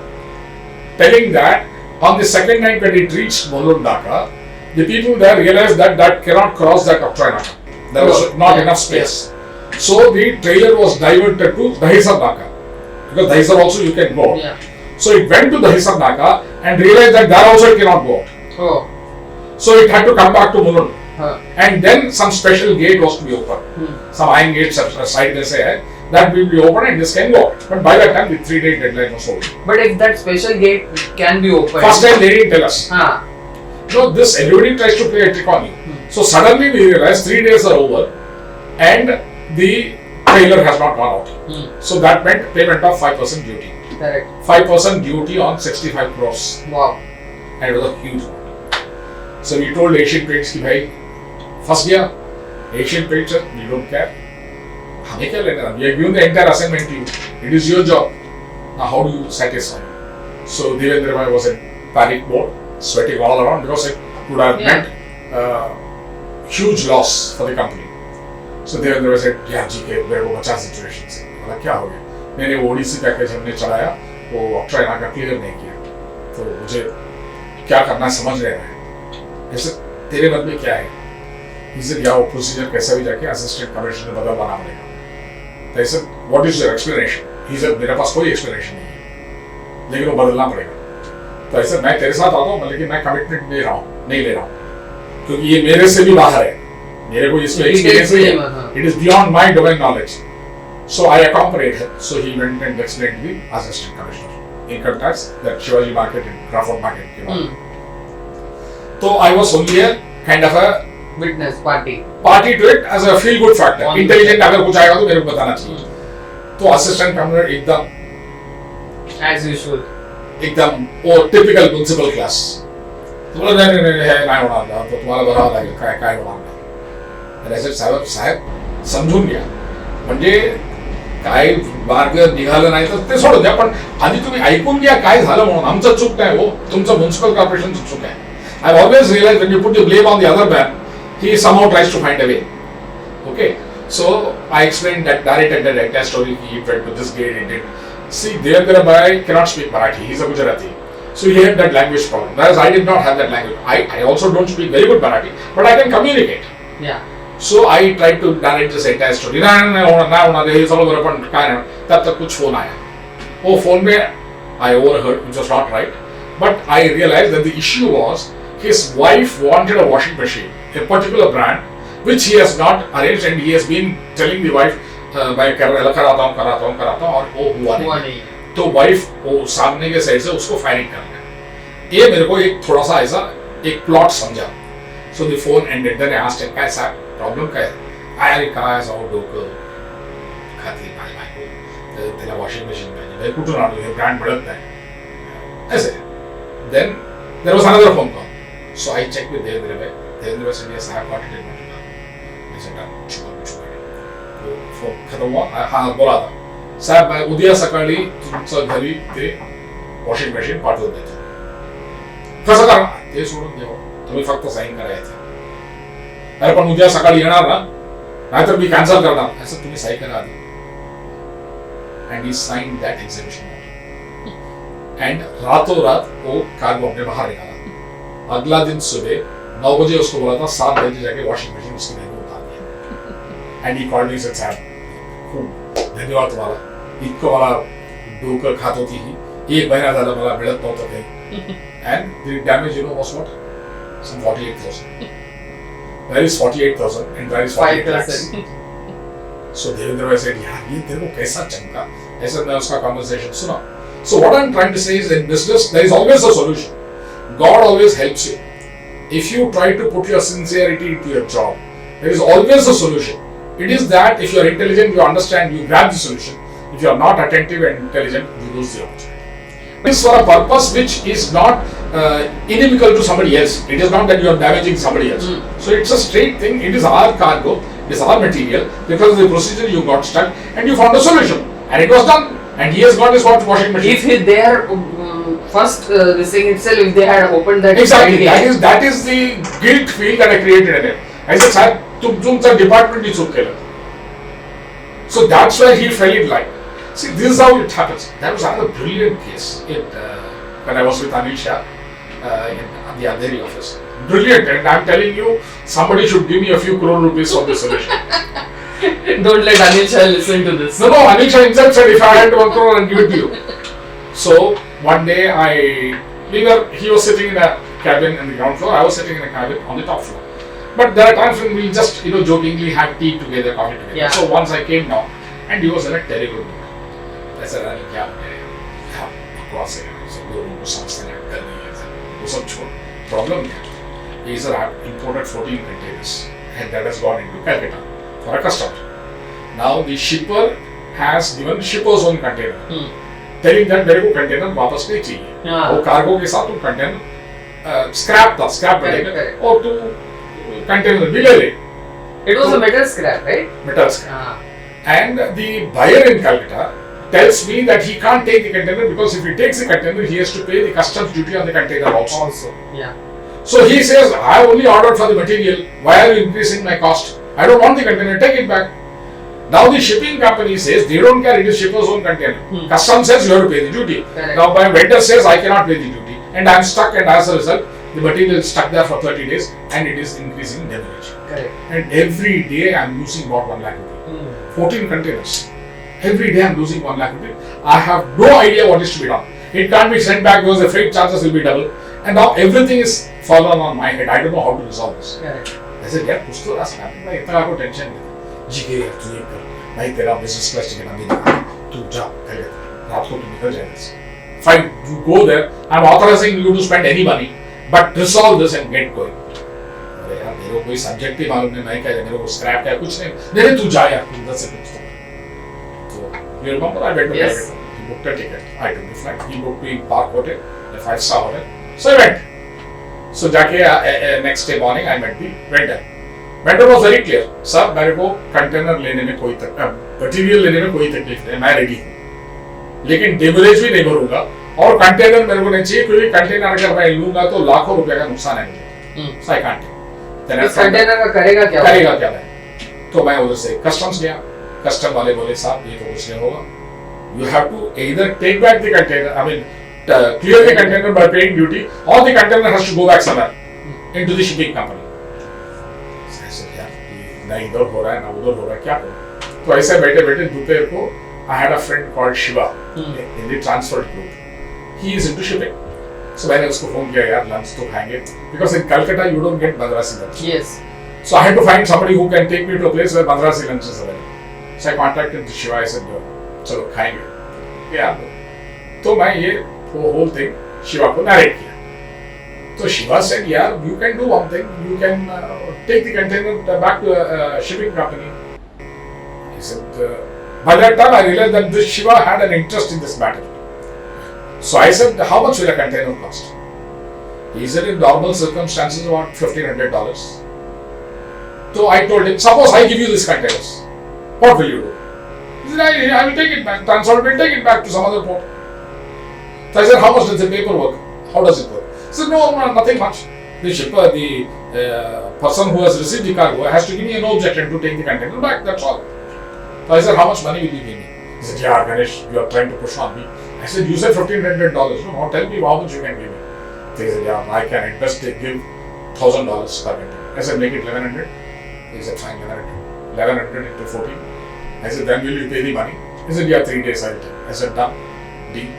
telling that on the 2nd night when it reached Mulund Naka, the people there realized that cannot cross that octroi Naka. There was not enough space. So the trailer was diverted to Dahisar Naka, because Dahisar also you can go. So it went to Dahisar Naka and realized that there also it cannot go out. So it had to come back to Mulund. And then some special gate was to be opened. Some iron gates side they say that will be open and this can go out. But by that time the 3-day deadline was over. But if that special gate can be opened, first time they didn't tell us. No, this everybody tries to play a trick on you. So suddenly we realized 3 days are over and the trailer has not gone out. So that meant payment of 5% duty. 5% duty on 65 crores. Wow. And it was a huge one. So we told Asian Paints ki bhai, first year, Asian Paints, we don't care. We have given the entire assignment to you. It is your job. Now how do you satisfy? So Devendra Bhai was in panic mode, sweating all around because it would have meant huge loss for the company. So Devendra Bhai said, yeah, GK, मेरे को बचा situation से. बोला क्या हो गया? मैंने ODC package हमने चलाया, वो ऑक्ट्रॉय नाका क्लियर नहीं किया. तो मुझे क्या करना समझ नहीं रहा है. ऐसे तेरे मन में क्या है? He said, yeah, वो प्रोसीजर कैसा भी जाके असिस्टेंट कमिश्नर बदलवाना पड़ेगा. I said, what is your explanation? He said, मेरे पास कोई explanation नहीं है, लेकिन वो बदलना पड़ेगा. तो I said, मैं तेरे साथ आता हूँ, लेकिन मैं कमिटमेंट नहीं ले रहा हूँ, क्योंकि ये मेरे से भी बाहर है, मेरे को इसमें एक्सपीरियंस नहीं है. It is beyond my domain knowledge. So I accompanied him. So he went and explained to the assistant commissioner, income tax, that Shivaji market in Crawford market. So I was only a kind of a witness party to it as a feel good factor. Intelligent अगर कुछ आएगा तो मेरे को बताना चाहिए. तो assistant commissioner एकदम as usual, एकदम वो typical municipal class. तो बोला नहीं है होना तो तुम्हाला बघावं लागेल काय होणार नाही. अरे साहेब समजून घ्या, म्हणजे काय मार्ग निघालं नाही तर ते सोडून द्या, पण आधी तुम्ही ऐकून घ्या काय झालं म्हणून. आमचं चूक नाही हो, तुमचं म्युनिसिपल कॉर्पोरेशनचं चूक आहे. I've always realized when you put the blame on the other man, he somehow tries to find a way. Okay, so I explained that, narrated that entire story. He went to this gate, he did. See, Devendra Bhai cannot speak Marathi. He's a Gujarati, so he had that language problem. Whereas I did not have that language. I also don't speak very good Marathi, but I can communicate. Yeah. So I tried to narrate this entire story. ना होना दे चलो बरं पण काय ना. तब तक कुछ फोन आया. वो फोन में I overheard, which was not right, but I realized that the issue was his wife wanted a washing machine, a particular brand, which he has not arranged, and he has been telling the wife, मैं कराता हूँ और वो हुआ नहीं. तो wife वो सामने के साइड से उसको फायरिंग करना. ये मेरे को एक थोड़ा सा ऐसा एक प्लॉट समझा. So the phone ended. Then I asked him, काय साहब प्रॉब्लेम काय आहे? अरे काय जाऊ डोकं खाती माझी बायको, त्याला वॉशिंग मशीन पाहिजे, कुठून आणू, हे ब्रँड मिळत नाही ऐसे. Then there was another phone call. So I checked with Devendra Bhai. Devendra Bhai said, yes, I have got it in my email. I said, तो फोन खत्म हुआ. हाँ बोला था, साहेब मैं उद्या सकाळी तुमच्या घरी ते वॉशिंग मशीन पाठवून देतो. कसं करणार ते सोडून देऊ, तुम्ही फक्त साईन करायचं. अरे पण उद्या सकाळी येणार ना, नाहीतर मी कॅन्सल करणार. असं तुम्ही साईन करा आधी. And he signed that exhibition order. And रातों रात वो कार्गो अपने बाहर निकाला. अगला दिन सुबह 9 बजे उसको बोला था, 7 बजे जाके वॉशिंग मशीन उसके घर में उतार दिया. And he called me and said, साहब खूप धन्यवाद तुम्हाला, इतकं मला डोकं खात होती ही, 1 महिना झाला मला मिळत नव्हतं काही. And the damage, you know, was what? Some 48,000. Where is 48,000 and where is 48 lakhs? So Devendra Bhai said, यार ये तेरे को कैसा चमका? ऐसा मैं उसका conversation सुना. So what I'm trying to say is, in business there is always a solution. God always helps you. If you try to put your sincerity into your job, there is always a solution. It is that if you are intelligent, you understand, you grab the solution. If you are not attentive and intelligent, you lose the opportunity. It is for a purpose which is not inimical to somebody else. It is not that you are damaging somebody else. So it's a straight thing. It is our cargo, it is our material. Because of the procedure you got stuck and you found a solution. And it was done. And he has got his washing machine. If they are first this thing itself, if they had opened that. Exactly. That is the guilt feel that I created in him. I said, sir, तुमचा department ही चूक केलं. So that's why he fell in line. See, this is how it happens. That was another brilliant case when I was with Anil Shah in the Andheri office. Brilliant, and I'm telling you, somebody should give me a few crore rupees for this solution. Don't let Anil Shah listen to this. No, Anil Shah himself said if I had 1 crore, I'll give it to you. So one day he was sitting in a cabin in the ground floor, I was sitting in a cabin on the top floor. But there are times when we just, jokingly have tea together, coffee together. Yeah. So once I came down, and he was in a terrible mood. I said, "Rani, क्या हो गया? हाँ, बकवास है। सब लोगों को समझते हैं, कर नहीं है। वो सब छोड़। Problem क्या? He said, I have imported 14 containers, and that has gone into Calcutta for a customer. Now the shipper has given shipper's own container, telling that मेरे को container वापस नहीं चाहिए। वो cargo के साथ वो container scrap बनेगा और तू container भी ले ले। It was a metal scrap, right? Metal scrap. And the buyer in Calcutta tells me that he can't take the container because if he takes the container, he has to pay the customs duty on the container also. Yeah. So he says, I only ordered for the material. Why are you increasing my cost? I don't want the container. Take it back. Now the shipping company says they don't care. It is shipper's own container. Customs says you have to pay the duty. Correct. Now my vendor says I cannot pay the duty, and I am stuck. And as a result, the material is stuck there for 30 days and it is increasing demurrage. Correct. And every day I am losing about 1 lakh rupees. 14 containers. Every day I am losing 1 lakh rupees. I have no idea what is to be done. It can't be sent back because the freight charges will be double. And now everything is fallen on my head. I don't know how to resolve this. Correct. I said, यार कुछ तो रास्ता है, मैं इतना आपको tension नहीं लेता। जी के यार तू ये कर, भाई तेरा बिजनेस क्लास टिकट अभी लगा, तू जा कर ले, रात को तू निकल जाएगा इससे। Fine, you go there. I'm authorizing you to spend any money, but resolve this and get going. अरे यार मेरे को कोई सब्जेक्ट ही मालूम नहीं, मैं क्या मेरे को स्क्रैप क्या कुछ नहीं, नहीं तू जा यार, तू इधर से कुछ तो you remember I went to yes. He booked a ticket. I took the flight. He booked me Park Hotel, a 5-star hotel. So I went. So जाके next day morning I met the vendor. Vendor was very clear. Sir मेरे को container लेने में कोई material लेने में कोई तकलीफ नहीं, मैं रेडी हूँ, लेकिन डेमरेज भी नहीं भरूंगा और कंटेनर मेरे को नहीं चाहिए क्योंकि कंटेनर अगर मैं लूंगा तो लाखों रुपए का नुकसान है मुझे। So I can't. इस कंटेनर का करेगा क्या मैं? तो मैं उधर से कस्टम्स गया, कस्टम वाले बोले साहब ये तो कुछ नहीं होगा, you have to either take back the container, I mean clear the container by paying duty, or the container has to go back somewhere into the shipping company. So I said यार ना इधर हो रहा है ना उधर हो रहा है, क्या करूं? तो ऐसे बैठे बैठे दोपहर को I had a friend called Shiva in the transport group. He is into shipping. So मैंने उसको फोन किया यार लंच तो खाएंगे, because in Calcutta you don't get Madrasi lunch. Yes. So I had to find somebody who can take me to a place where Madrasi lunch is available. So I contacted Shiva. I said चलो खाएंगे क्या? तो मैं ये whole thing Shiva को narrate किया. So Shiva said, "Yeah, you can do one thing. You can take the container back to a shipping company." He said, by that time I realized that this Shiva had an interest in this matter. So I said, "How much will a container cost?" He said, "In normal circumstances, about $1,500. So I told him, "Suppose I give you these containers, what will you do?" He said, I will take it back. Transport will take it back to some other port." So I said, "How much does the paperwork? How does it work?" He said, "No, nothing much. The shipper, the person who has received the cargo has to give me an objection to take the container back. That's all." So I said, "How much money will you give me?" He said, "Yeah, Ganesh, you are trying to push on me." I said, "You said $1,500. No, tell me how much you can give me." So he said, "Yeah, I can at best give $1,000 per container." I said, "Make it 1,100. He said, "Fine, 1,100. 1,100 into 14. I said, "Then will you pay the money?" He said, "Yeah, 3 days I will take." I said, "Done. Deal."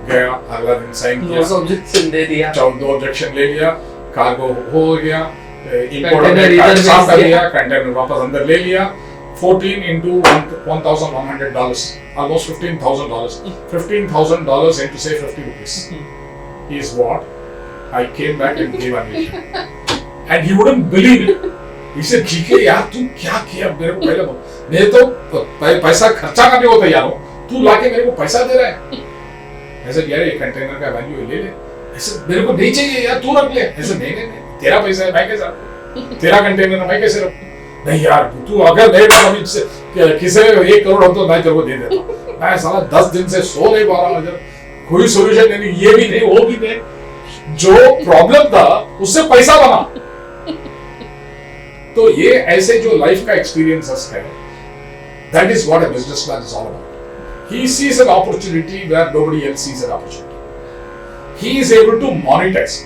गया अगला दिन sign किया, no objection दे दिया, 14 objection ले लिया, cargo हो गया, importer साफ कर दिया, कंटेनर वापस अंदर ले लिया. 14 into $1,100, almost $15,000. $15,000 into say 50 rupees is what I came back and gave Anish. And he wouldn't believe it. He said, "GK यार तू क्या किया मेरे को पहले बोल, मैं तो पैसा खर्चा करने को तैयार हूँ, तू लाके मेरे को पैसा दे रहा है." I said, "यार ये कंटेनर का वैल्यू ले ले." ऐसे मेरे को नहीं चाहिए यार, तू रख ले. ऐसे नहीं, तेरा पैसा है, मैं कैसे रखूं? तेरा कंटेनर है, मैं कैसे रखूं? नहीं यार तू अगर मेरे पास अभी किसी 1 करोड़ हो तो मैं तेरे को दे देता हूँ. मैं साला 10 दिन से सो नहीं पा रहा हूँ, कोई सोल्यूशन नहीं, ये भी नहीं वो भी नहीं. जो प्रॉब्लम था उससे पैसा बना. तो ये ऐसे जो लाइफ का एक्सपीरियंसेस है, that is what a businessman is all about. He sees an opportunity where nobody else sees an opportunity. He is able to monetize.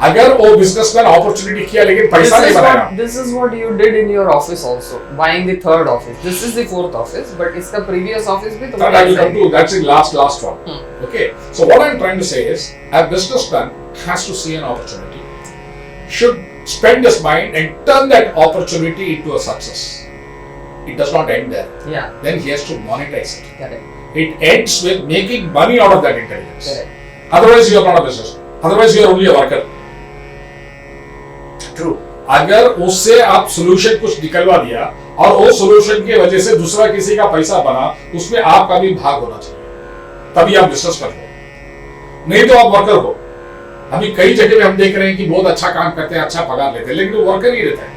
अगर वो बिजनेसमैन अपॉर्चुनिटी किया लेकिन पैसा नहीं बनाया. This is what you did in your office also, buying the 3rd office. This is the 4th office, but इसका previous office भी तो. That I will come to. That's the last one. Okay. So what I'm trying to say is, a businessman has to see an opportunity, should spend his mind and turn that opportunity into a success. It does not end there. Yeah. Then he has to monetize it. Correct. It ends with making money out of that intelligence. Correct. Otherwise, you are not a businessman. Otherwise, you are only a worker. True. अगर उससे आप solution कुछ निकलवा दिया और वो solution की वजह से दूसरा किसी का पैसा बना, उसमें आपका भी भाग होना चाहिए, तभी आप बिजनेसमैन हो. नहीं तो आप वर्कर हो. अभी कई जगह पे हम देख रहे हैं कि बहुत अच्छा काम करते हैं, अच्छा पगार लेते हैं, लेकिन वो वर्कर ही रहता है,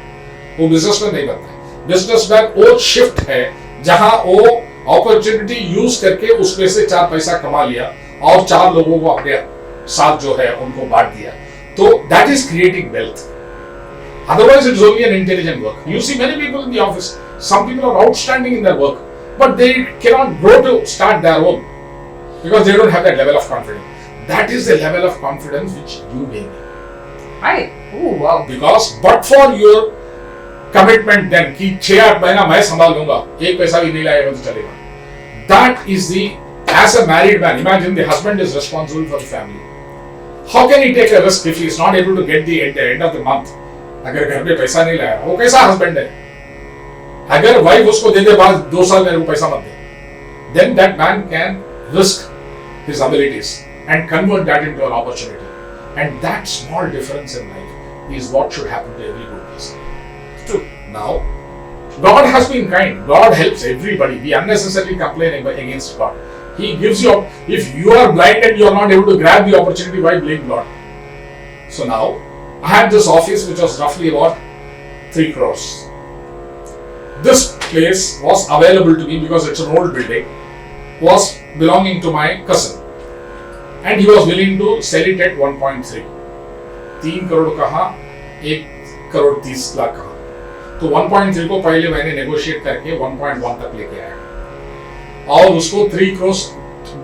वो बिजनेसमैन नहीं बनता है. बिजनेसमैन वो शिफ्ट है जहां वो अपॉर्चुनिटी यूज करके उसमें से 4 पैसा कमा लिया और 4 लोगों को अपने साथ जो है उनको बांट दिया. तो that is creating wealth. Otherwise, it is only an intelligent work. You see many people in the office. Some people are outstanding in their work, but they cannot grow to start their own because they don't have that level of confidence. That is the level of confidence which you gain. Oh wow. Because but for your commitment then कि 6-8 महीना मैं संभाल लूंगा, एक पैसा भी नहीं लाएगा तो चलेगा. That is the, as a married man, imagine the husband is responsible for the family. How can he take a risk if he is not able to get the at the end of the month? अगर घर में पैसा नहीं लाया, वो कैसा husband है? अगर वाइफ उसको दे दे बाद 2 साल मेरे को पैसा मत दे, then that man can risk his abilities and convert that into an opportunity. And that small difference in life is what should happen to every good person. True. Now, God has been kind. God helps everybody. We unnecessarily complain against God. He gives you, if you are blind and you are not able to grab the opportunity, why blame God? So now, I had this office which was roughly about 3 crores. This place was available to me because it's an old building, was belonging to my cousin. And he was willing to sell it at 1.3. 3 crore कहा, 1 करोड़ 30 लाख कहा. तो 1.3 को पहले मैंने negotiate करके 1.1 तक लेके आया. और उसको 3 करोड़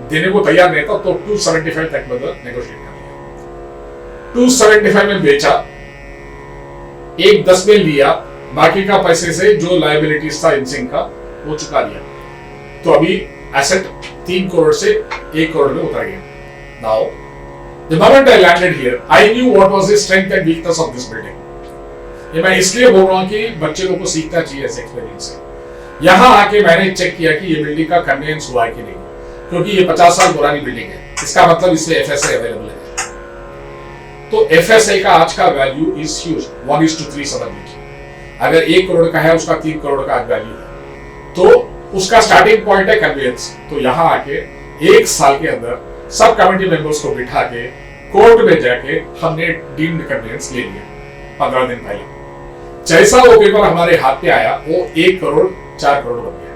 देने को तैयार नहीं था, तो 275 तक मतलब नेगोशिएट कर लिया. 275 में बेचा, 1.10 में लिया, बाकी का पैसे से जो लायबिलिटीज था इनसिंग का वो चुका लिया. तो अभी एसेट 3 करोड़ से 1 करोड़ में उतर गया. Now, the moment I landed here, I knew what was the strength and weakness of this building. ये मैं इसलिए बोल रहा हूँ कि बच्चे लोगों को सीखना चाहिए इस एक्सपीरियंस से. यहाँ आके मैंने चेक किया कि ये बिल्डिंग का कन्वेंस हुआ है कि नहीं, क्योंकि ये 50 साल पुरानी बिल्डिंग है. इसका मतलब इसमें FSA अवेलेबल है. तो FSA का आज का वैल्यू इज ह्यूज, 1:3 समझ लीजिए. अगर 1 करोड़ का है, उसका 3 करोड़ का आज वैल्यू है, तो उसका स्टार्टिंग पॉइंट है कन्वेंस. तो यहाँ आके 1 साल के अंदर सब कमेटी मेंबर्स को बिठा के कोर्ट में जाके हमने डीम्ड कन्वेंस ले लिया 15 दिन पहले. जैसा वो पेपर हमारे हाथ पे आया, वो 1 करोड़ 4 करोड़ बन गया,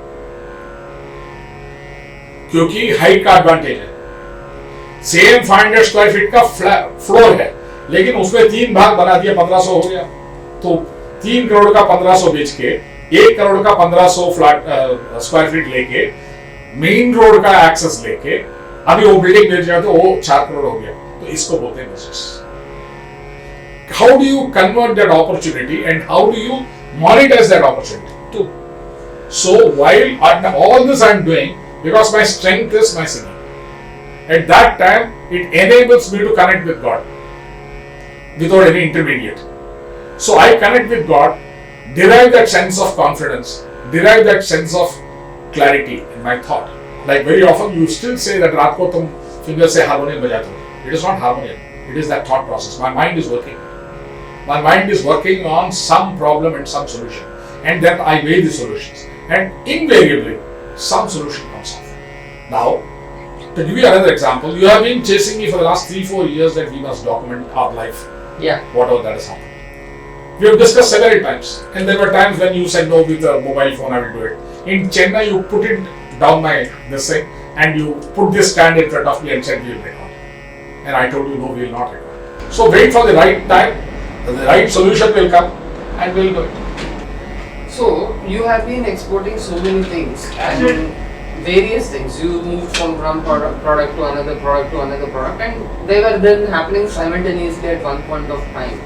क्योंकि हाइट का एडवांटेज है. सेम 500 स्क्वायर फीट का फ्लोर है, लेकिन उसमें 3 भाग बना दिया, 1500 हो गया. तो 3 करोड़ का 1500 बेच के 1 करोड़ का 1500 फ्लैट स्क्वायर फीट लेके मेन रोड का एक्सेस लेके अभी वो बिल्डिंग बेच गया, तो वो 4 करोड़ हो गया. तो इसको बोलते हैं business. How do you convert that opportunity and how do you monetize that opportunity too? So while all this I'm doing, because my strength is my singing, at that time it enables me to connect with God without any intermediate. So I connect with God, derive that sense of confidence, derive that sense of clarity in my thought. Like very often you still say that रात को तुम finger से harmonium बजाते हो. It is not harmonium. It is that thought process. My mind is working. My mind is working on some problem and some solution, and then I weigh the solutions, and invariably some solution comes off. Now, to give you another example, you have been chasing me for the last 3-4 years that we must document our life. Yeah. Whatever that has happened. We have discussed several times, and there were times when you said no, with a mobile phone I will do it. In Chennai, you put it down this thing, and you put this stand in front of me and said we will record. And I told you no, we will not record. So wait for the right time, the right solution will come, and we will do it. So you have been exporting so many things and various things. You moved from one product to another product to another product, and they were then happening simultaneously at one point of time.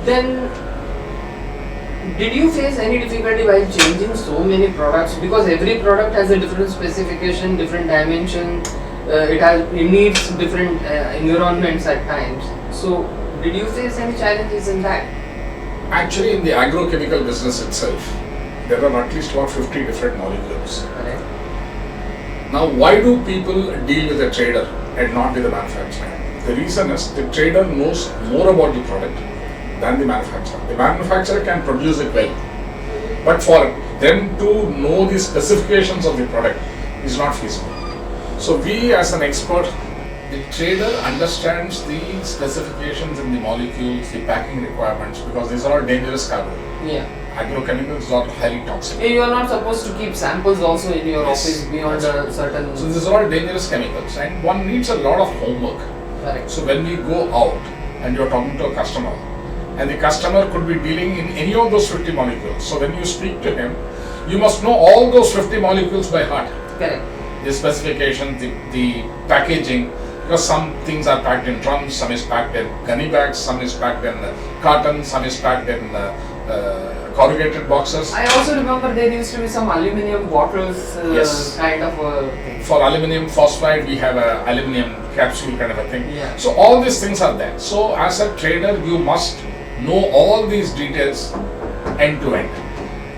Then did you face any difficulty while changing so many products? Because every product has a different specification, different dimension, it needs different environments at times. So did you face any challenges in that? Actually, in the agrochemical business itself, there are at least about 50 different molecules. Correct. Now, why do people deal with a trader and not with the manufacturer? The reason is the trader knows more about the product than the manufacturer. The manufacturer can produce it well, but for them to know the specifications of the product is not feasible. So we as an expert, the trader understands the specifications in the molecules, the packing requirements, because these are all dangerous cargo. Yeah. Agrochemicals are highly toxic. You are not supposed to keep samples also in your office beyond a certain... So these are all dangerous chemicals, and one needs a lot of homework. Correct. So when we go out and you are talking to a customer, and the customer could be dealing in any of those 50 molecules. So when you speak to him, you must know all those 50 molecules by heart. Correct. The specification, the packaging, Because some things are packed in drums, some is packed in gunny bags, some is packed in carton, some is packed in corrugated boxes. I also remember there used to be some aluminium bottles Yes. kind of a thing. For aluminium phosphide, we have a aluminium capsule kind of a thing. Yeah. So all these things are there. So as a trader, you must know all these details end to end.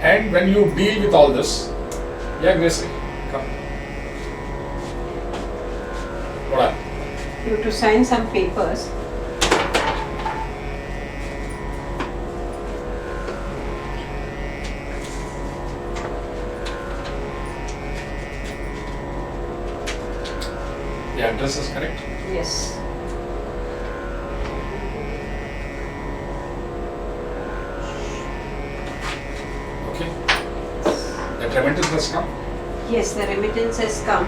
And when you deal with all this, yeah, Gracie, come. What are? You have to sign some papers. The address is correct? Yes. Okay. The remittance has come? Yes, the remittance has come.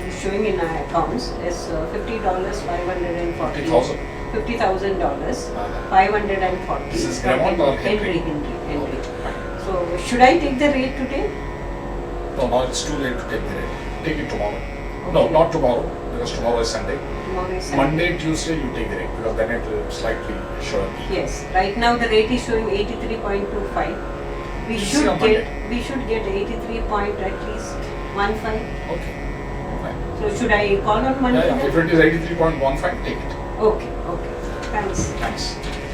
It's showing in our accounts as $50, 540. 50,000. $50,000, Uh, 540. This is Gremont or Henry? Henry. Fine. So should I take the rate today? No, now it's too late to take the rate. Take it tomorrow. No, not tomorrow, because tomorrow is Sunday. Tomorrow is Sunday. Monday, Tuesday, you take the rate, because then it will slightly show up. Yes. Right now the rate is showing 83.25. We We'll see should on get Monday. we should get 83 point at least 15. Okay. Fine. So should I call on Monday? Yeah, yeah. then? If it is 83.15, take it. Okay. Thanks. Thanks.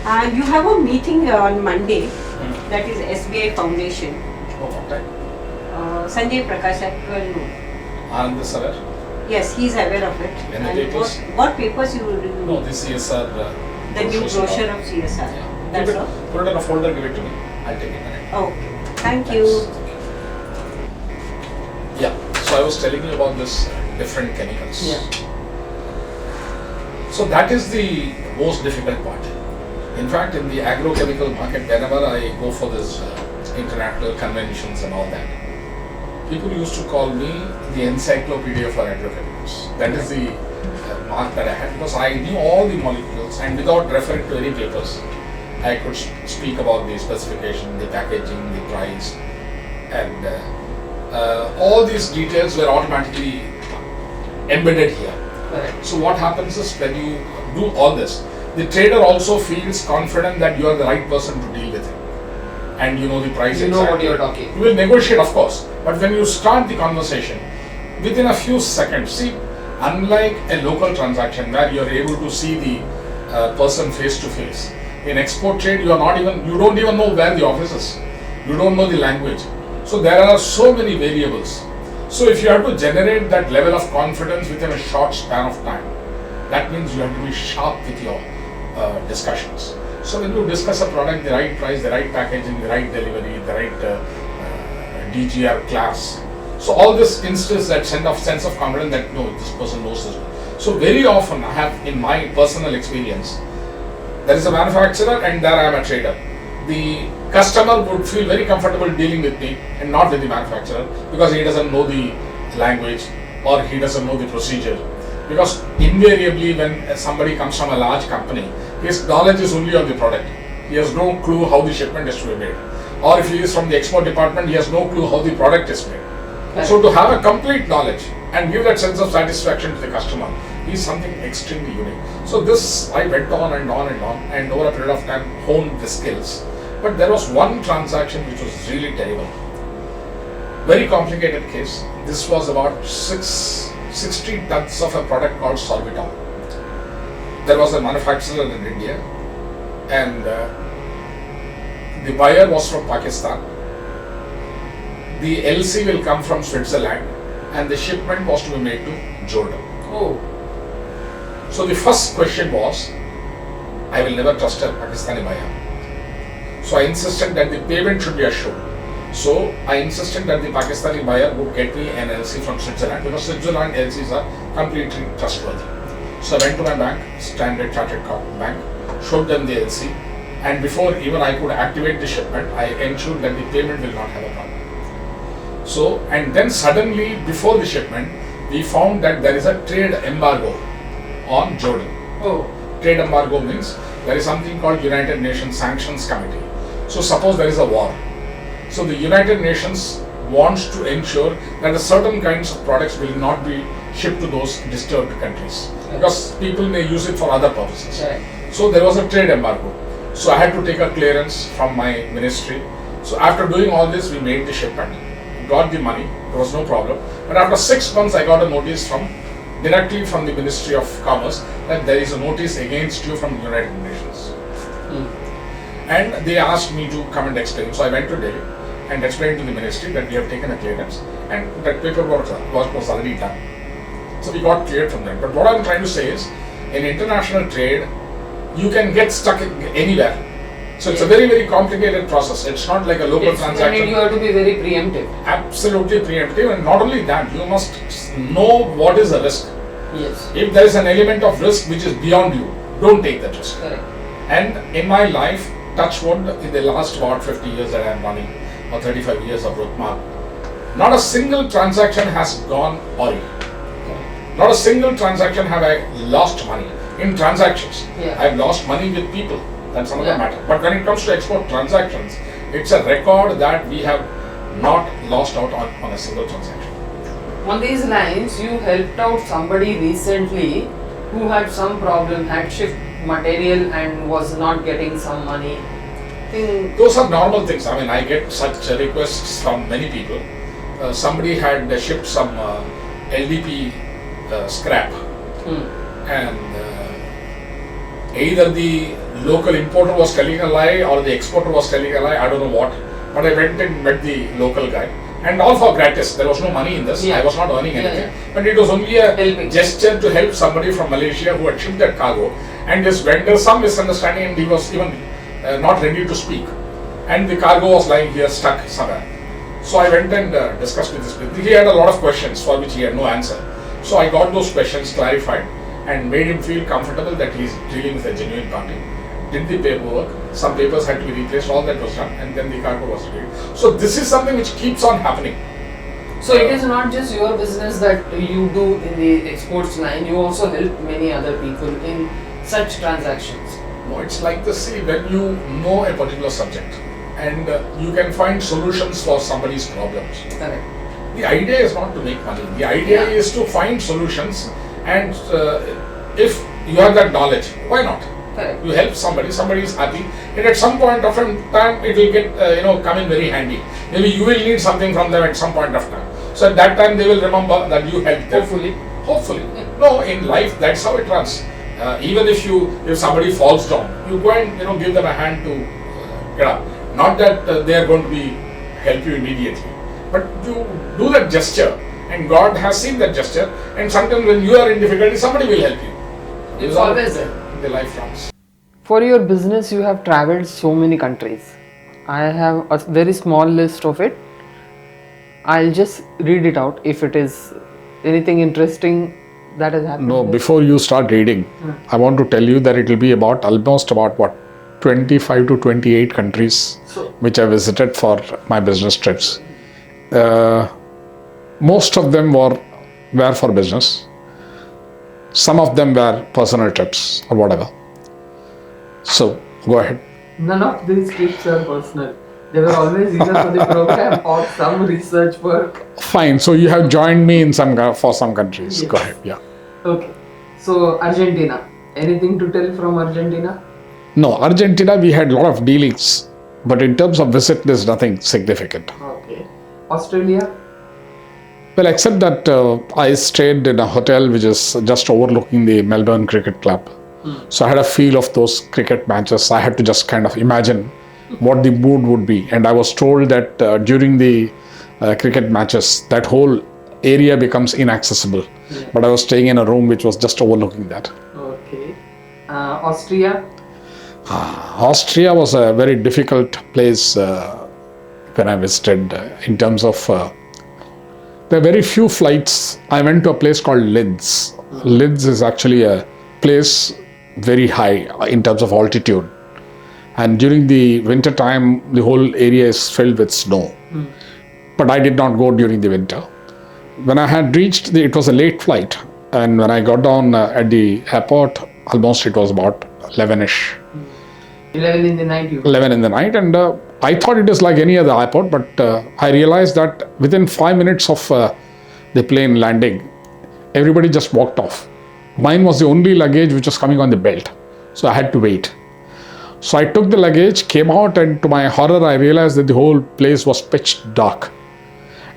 And you have a meeting on Monday. Hmm. That is SBI Foundation. Oh, what time? Sanjay Prakash at 12 noon. Anand is aware? Yes, he is aware of it. Any And papers? what papers you will do? No, this CSR. The new brochures and brochure all. of CSR. Yeah. That's Keep it, all. put it in a folder, give it to me. I'll take it. Okay. Thank you. Yeah. So I was telling you about this different chemicals. Yeah. So that is the most difficult part. In fact, in the agrochemical market, whenever I go for this international conventions and all that, people used to call me the encyclopedia for agrochemicals. That is the mark that I had, because I knew all the molecules, and without referring to any papers, I could speak about the specification, the packaging, the price, and all these details were automatically embedded here. Correct. So what happens is, when you do all this, the trader also feels confident that you are the right person to deal with him, and you know the price. You know what exactly. you're talking. You will negotiate, of course, but when you start the conversation, within a few seconds, see, unlike a local transaction where you are able to see the person face to face, in export trade you don't even know where the office is. You don't know the language. So there are so many variables. So if you have to generate that level of confidence within a short span of time, that means you have to be sharp with your discussions. So when you discuss a product, the right price, the right packaging, the right delivery, the right DGR class, so all this instills that sense of confidence that no, this person knows this. So very often I have, in my personal experience, there is a manufacturer and there I am a trader. The customer would feel very comfortable dealing with me and not with the manufacturer, because he doesn't know the language or he doesn't know the procedure. Because invariably when somebody comes from a large company, his knowledge is only on the product. He has no clue how the shipment is to be made. Or if he is from the export department, he has no clue how the product is made. Right. So to have a complete knowledge and give that sense of satisfaction to the customer is something extremely unique. So this, I went on and on and on, and over a period of time honed the skills. But there was one transaction which was really terrible. Very complicated case. This was about 60 tons of a product called sorbitol. There was a manufacturer in India, and the buyer was from Pakistan. The LC will come from Switzerland, and the shipment was to be made to Jordan. Oh. So the first question was, I will never trust a Pakistani buyer. So I insisted that the payment should be assured. So I insisted that the Pakistani buyer would get me an LC from Switzerland, because Switzerland LCs are completely trustworthy. So I went to my bank, Standard Chartered Bank, showed them the LC, and before even I could activate the shipment, I ensured that the payment will not have a problem. So, and then suddenly before the shipment, we found that there is a trade embargo on Jordan. Oh. Trade embargo means there is something called United Nations Sanctions Committee. So suppose there is a war. So the United Nations wants to ensure that certain kinds of products will not be ship to those disturbed countries because people may use it for other purposes. Right. So there was a trade embargo. So I had to take a clearance from my ministry. So after doing all this, we made the shipment, got the money, there was no problem. But after 6 months, I got a notice directly from the Ministry of Commerce that there is a notice against you from the United Nations. And they asked me to come and explain. So I went to Delhi and explained to the ministry that we have taken a clearance and that paperwork was already done. So we got cleared from them. But what I'm trying to say is, in international trade, you can get stuck anywhere. So it's a very, very complicated process. It's not like a local transaction. And you have to be very preemptive. Absolutely preemptive, and not only that, you must know what is the risk. Yes. If there is an element of risk which is beyond you, don't take that risk. Correct. And in my life, touch wood, in the last about 50 years that I am running, or 35 years of Rootmark, not a single transaction has gone awry. Not a single transaction have I lost money. In transactions, I have lost money with people. That's another matter. But when it comes to export transactions, it's a record that we have not lost out on a single transaction. On these lines, you helped out somebody recently who had some problem, had shipped material and was not getting some money. Those are normal things. I mean, I get such requests from many people. Somebody had shipped some LDP scrap, and either the local importer was telling a lie or the exporter was telling a lie, I don't know what. But I went and met the local guy, and all for gratis. There was no money in this. I was not earning anything. But it was only a gesture to help somebody from Malaysia who had shipped that cargo. And this vendor, some misunderstanding, and he was even not ready to speak. And the cargo was lying here stuck somewhere. So I went and discussed with this person. He had a lot of questions for which he had no answer. So I got those questions clarified and made him feel comfortable that he is dealing with a genuine party. Did the paperwork, some papers had to be replaced, all that was done, and then the cargo was released. So this is something which keeps on happening. So it is not just your business that you do in the exports line, you also help many other people in such transactions. No, it's like this, see, when you know a particular subject and you can find solutions for somebody's problems. Correct. The idea is not to make money. The idea is to find solutions, and if you have that knowledge, why not? Correct. You help somebody, somebody is happy, and at some point of time it will get come in very handy. Maybe you will need something from them at some point of time. So at that time they will remember that you helped them. Hopefully. No, in life that's how it runs. Even if somebody falls down, you go and give them a hand to get up. Not that they are going to help you immediately, but you do that gesture, and God has seen that gesture. And sometimes when you are in difficulty, somebody will help you. It's always there. The life runs. For your business, you have traveled so many countries. I have a very small list of it. I'll just read it out if it is anything interesting that has happened. No, before you start reading, I want to tell you that it will be almost about 25 to 28 countries which I visited for my business trips. Most of them were for business. Some of them were personal trips or whatever. So, go ahead. None of these trips are personal. They were always either for the program or some research work. Fine. So, you have joined me for some countries. Yes. Go ahead. Yeah. Okay. So, Argentina. Anything to tell from Argentina? No, Argentina we had a lot of dealings. But in terms of visit, there's nothing significant. Okay. Australia? Well, except that I stayed in a hotel which is just overlooking the Melbourne Cricket Club. So I had a feel of those cricket matches. I had to just kind of imagine what the mood would be. And I was told that during the cricket matches, that whole area becomes inaccessible. Yeah. But I was staying in a room which was just overlooking that. Okay. Austria? Austria was a very difficult place when I visited in terms of... there are very few flights. I went to a place called Linz. Linz is actually a place very high in terms of altitude. And during the winter time, the whole area is filled with snow. But I did not go during the winter. When I had reached, it was a late flight. And when I got down at the airport, almost it was about 11ish. 11 in the night? 11 in the night. And I thought it is like any other airport, but I realized that within 5 minutes of the plane landing, everybody just walked off. Mine was the only luggage which was coming on the belt. So I had to wait. So I took the luggage, came out, and to my horror, I realized that the whole place was pitch dark.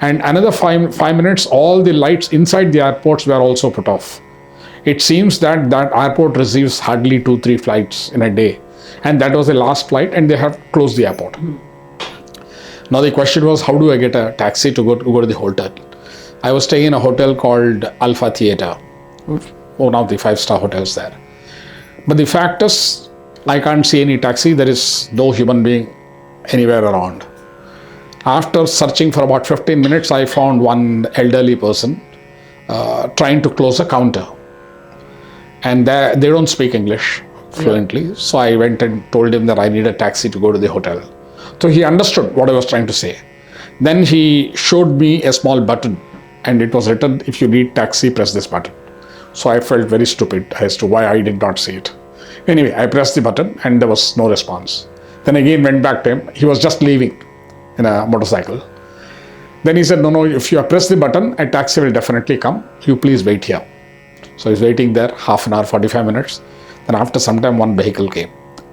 And another five minutes, all the lights inside the airports were also put off. It seems that that airport receives hardly 2-3 flights in a day. And that was the last flight, and they have closed the airport. Now the question was, how do I get a taxi to go to the hotel? I was staying in a hotel called Alpha Theatre, one of the 5-star hotels there. But the fact is, I can't see any taxi. There is no human being anywhere around. After searching for about 15 minutes, I found one elderly person trying to close a counter. And they don't speak English fluently. So I went and told him that I need a taxi to go to the hotel. So he understood what I was trying to say. Then he showed me a small button, and it was written, if you need taxi, press this button. So I felt very stupid as to why I did not see it. Anyway, I pressed the button and there was no response. Then again went back to him. He was just leaving in a motorcycle. Then he said, no, if you press the button, a taxi will definitely come. You please wait here. So he's waiting there, half an hour, 45 minutes. Then after some time, one vehicle came.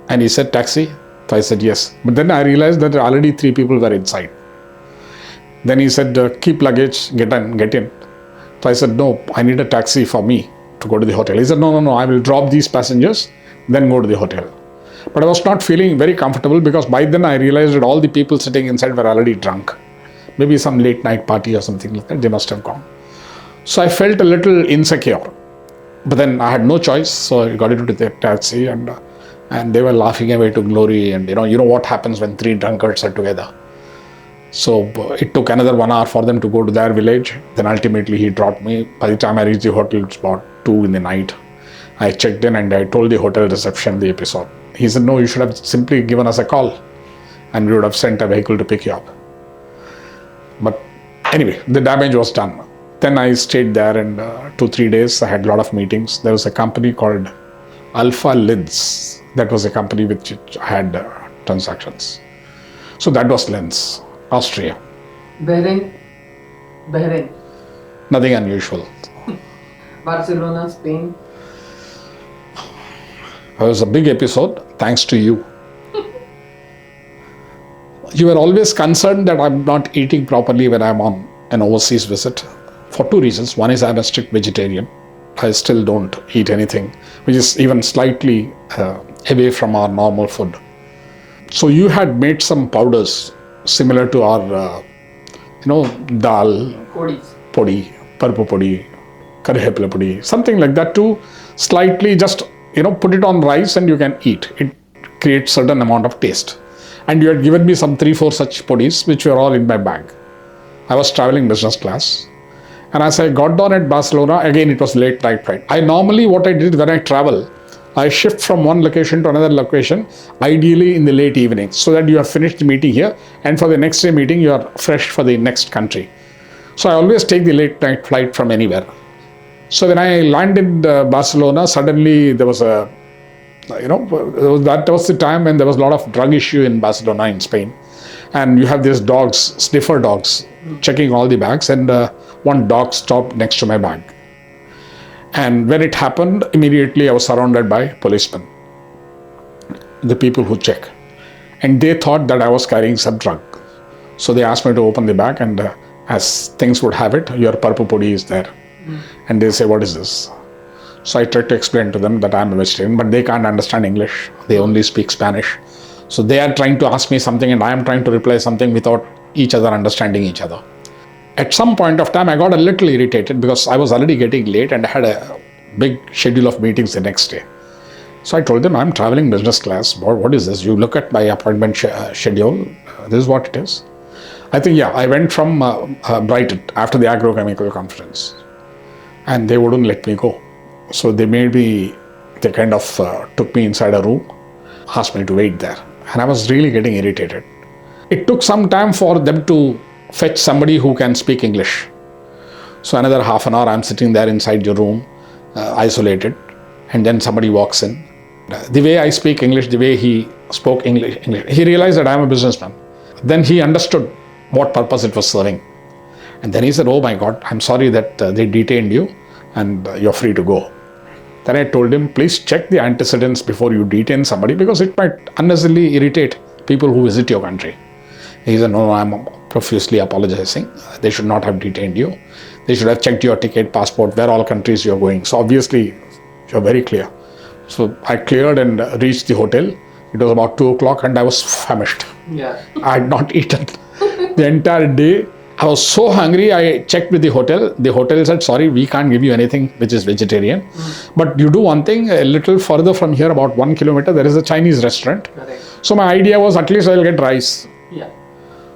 And he said, taxi? So I said, yes. But then I realized that already 3 people were inside. Then he said, keep luggage, get in. So I said, no, I need a taxi for me to go to the hotel. He said, no, I will drop these passengers, then go to the hotel. But I was not feeling very comfortable because by then I realized that all the people sitting inside were already drunk. Maybe some late night party or something like that, they must have gone. So I felt a little insecure. But then I had no choice, so I got into the taxi and they were laughing away to glory. And you know what happens when 3 drunkards are together. So it took another 1 hour for them to go to their village. Then ultimately he dropped me. By the time I reached the hotel, it's about 2 in the night. I checked in and I told the hotel reception the episode. He said, no, you should have simply given us a call and we would have sent a vehicle to pick you up. But anyway, the damage was done. Then I stayed there and 2-3 days. I had a lot of meetings. There was a company called Alpha Lids. That was a company which I had transactions. So that was Linz, Austria. Bahrain. Nothing unusual. Barcelona, Spain. It was a big episode, thanks to you. You were always concerned that I'm not eating properly when I'm on an overseas visit for 2 reasons. One is I'm a strict vegetarian. I still don't eat anything which is even slightly away from our normal food. So you had made some powders similar to our, dal, podi, parpu podi, karihepla podi, something like that to slightly just, put it on rice and you can eat. It creates certain amount of taste. And you had given me some 3-4 such podis which were all in my bag. I was traveling business class. And as I got down at Barcelona, again it was late night flight. What I did when I travel, I shift from one location to another location, ideally in the late evening, so that you have finished the meeting here and for the next day meeting you are fresh for the next country. So I always take the late night flight from anywhere. So when I landed in Barcelona, suddenly there was that was the time when there was a lot of drug issue in Barcelona in Spain. And you have these dogs, sniffer dogs, checking all the bags, and one dog stopped next to my bag. And when it happened, immediately I was surrounded by policemen, the people who check. And they thought that I was carrying some drug. So they asked me to open the bag, and as things would have it, your parpu podi is there. And they say, what is this? So I tried to explain to them that I'm a vegetarian, but they can't understand English. They only speak Spanish. So they are trying to ask me something and I am trying to reply something without each other understanding each other. At some point of time, I got a little irritated because I was already getting late and I had a big schedule of meetings the next day. So I told them, I'm traveling business class. What is this? You look at my appointment schedule. This is what it is. I think, I went from Brighton after the agrochemical conference and they wouldn't let me go. So they kind of took me inside a room, asked me to wait there. And I was really getting irritated. It took some time for them to fetch somebody who can speak English. So another half an hour, I'm sitting there inside your room, isolated. And then somebody walks in. The way I speak English, the way he spoke English, he realized that I'm a businessman. Then he understood what purpose it was serving. And then he said, oh my God, I'm sorry that they detained you. and you're free to go. Then I told him, please check the antecedents before you detain somebody because it might unnecessarily irritate people who visit your country. He said, no, I'm profusely apologizing. They should not have detained you. They should have checked your ticket, passport, where all countries you're going. So obviously, you're very clear. So I cleared and reached the hotel. It was about 2 o'clock and I was famished. Yeah. I had not eaten the entire day. I was so hungry, I checked with the hotel. The hotel said, sorry, we can't give you anything which is vegetarian. But you do one thing, a little further from here, about 1 kilometer, there is a Chinese restaurant. Correct. So my idea was at least I'll get rice. Yeah.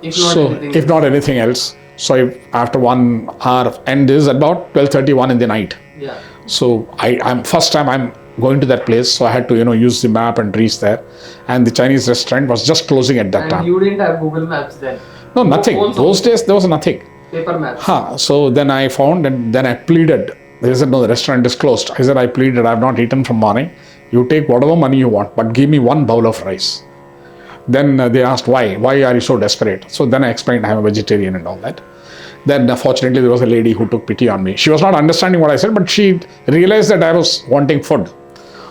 If not anything else. So after 1 hour, and this is about 12:31 in the night. Yeah. So I'm first time I'm going to that place. So I had to, use the map and reach there. And the Chinese restaurant was just closing at that And time. you didn't have Google Maps then? No, nothing. Those days there was nothing. Paper maps. So then I found and then I pleaded. They said, no, the restaurant is closed. I said, I pleaded, I have not eaten from morning. You take whatever money you want, but give me 1 bowl of rice. Then they asked, why? Why are you so desperate? So then I explained I'm a vegetarian and all that. Then fortunately there was a lady who took pity on me. She was not understanding what I said, but she realized that I was wanting food.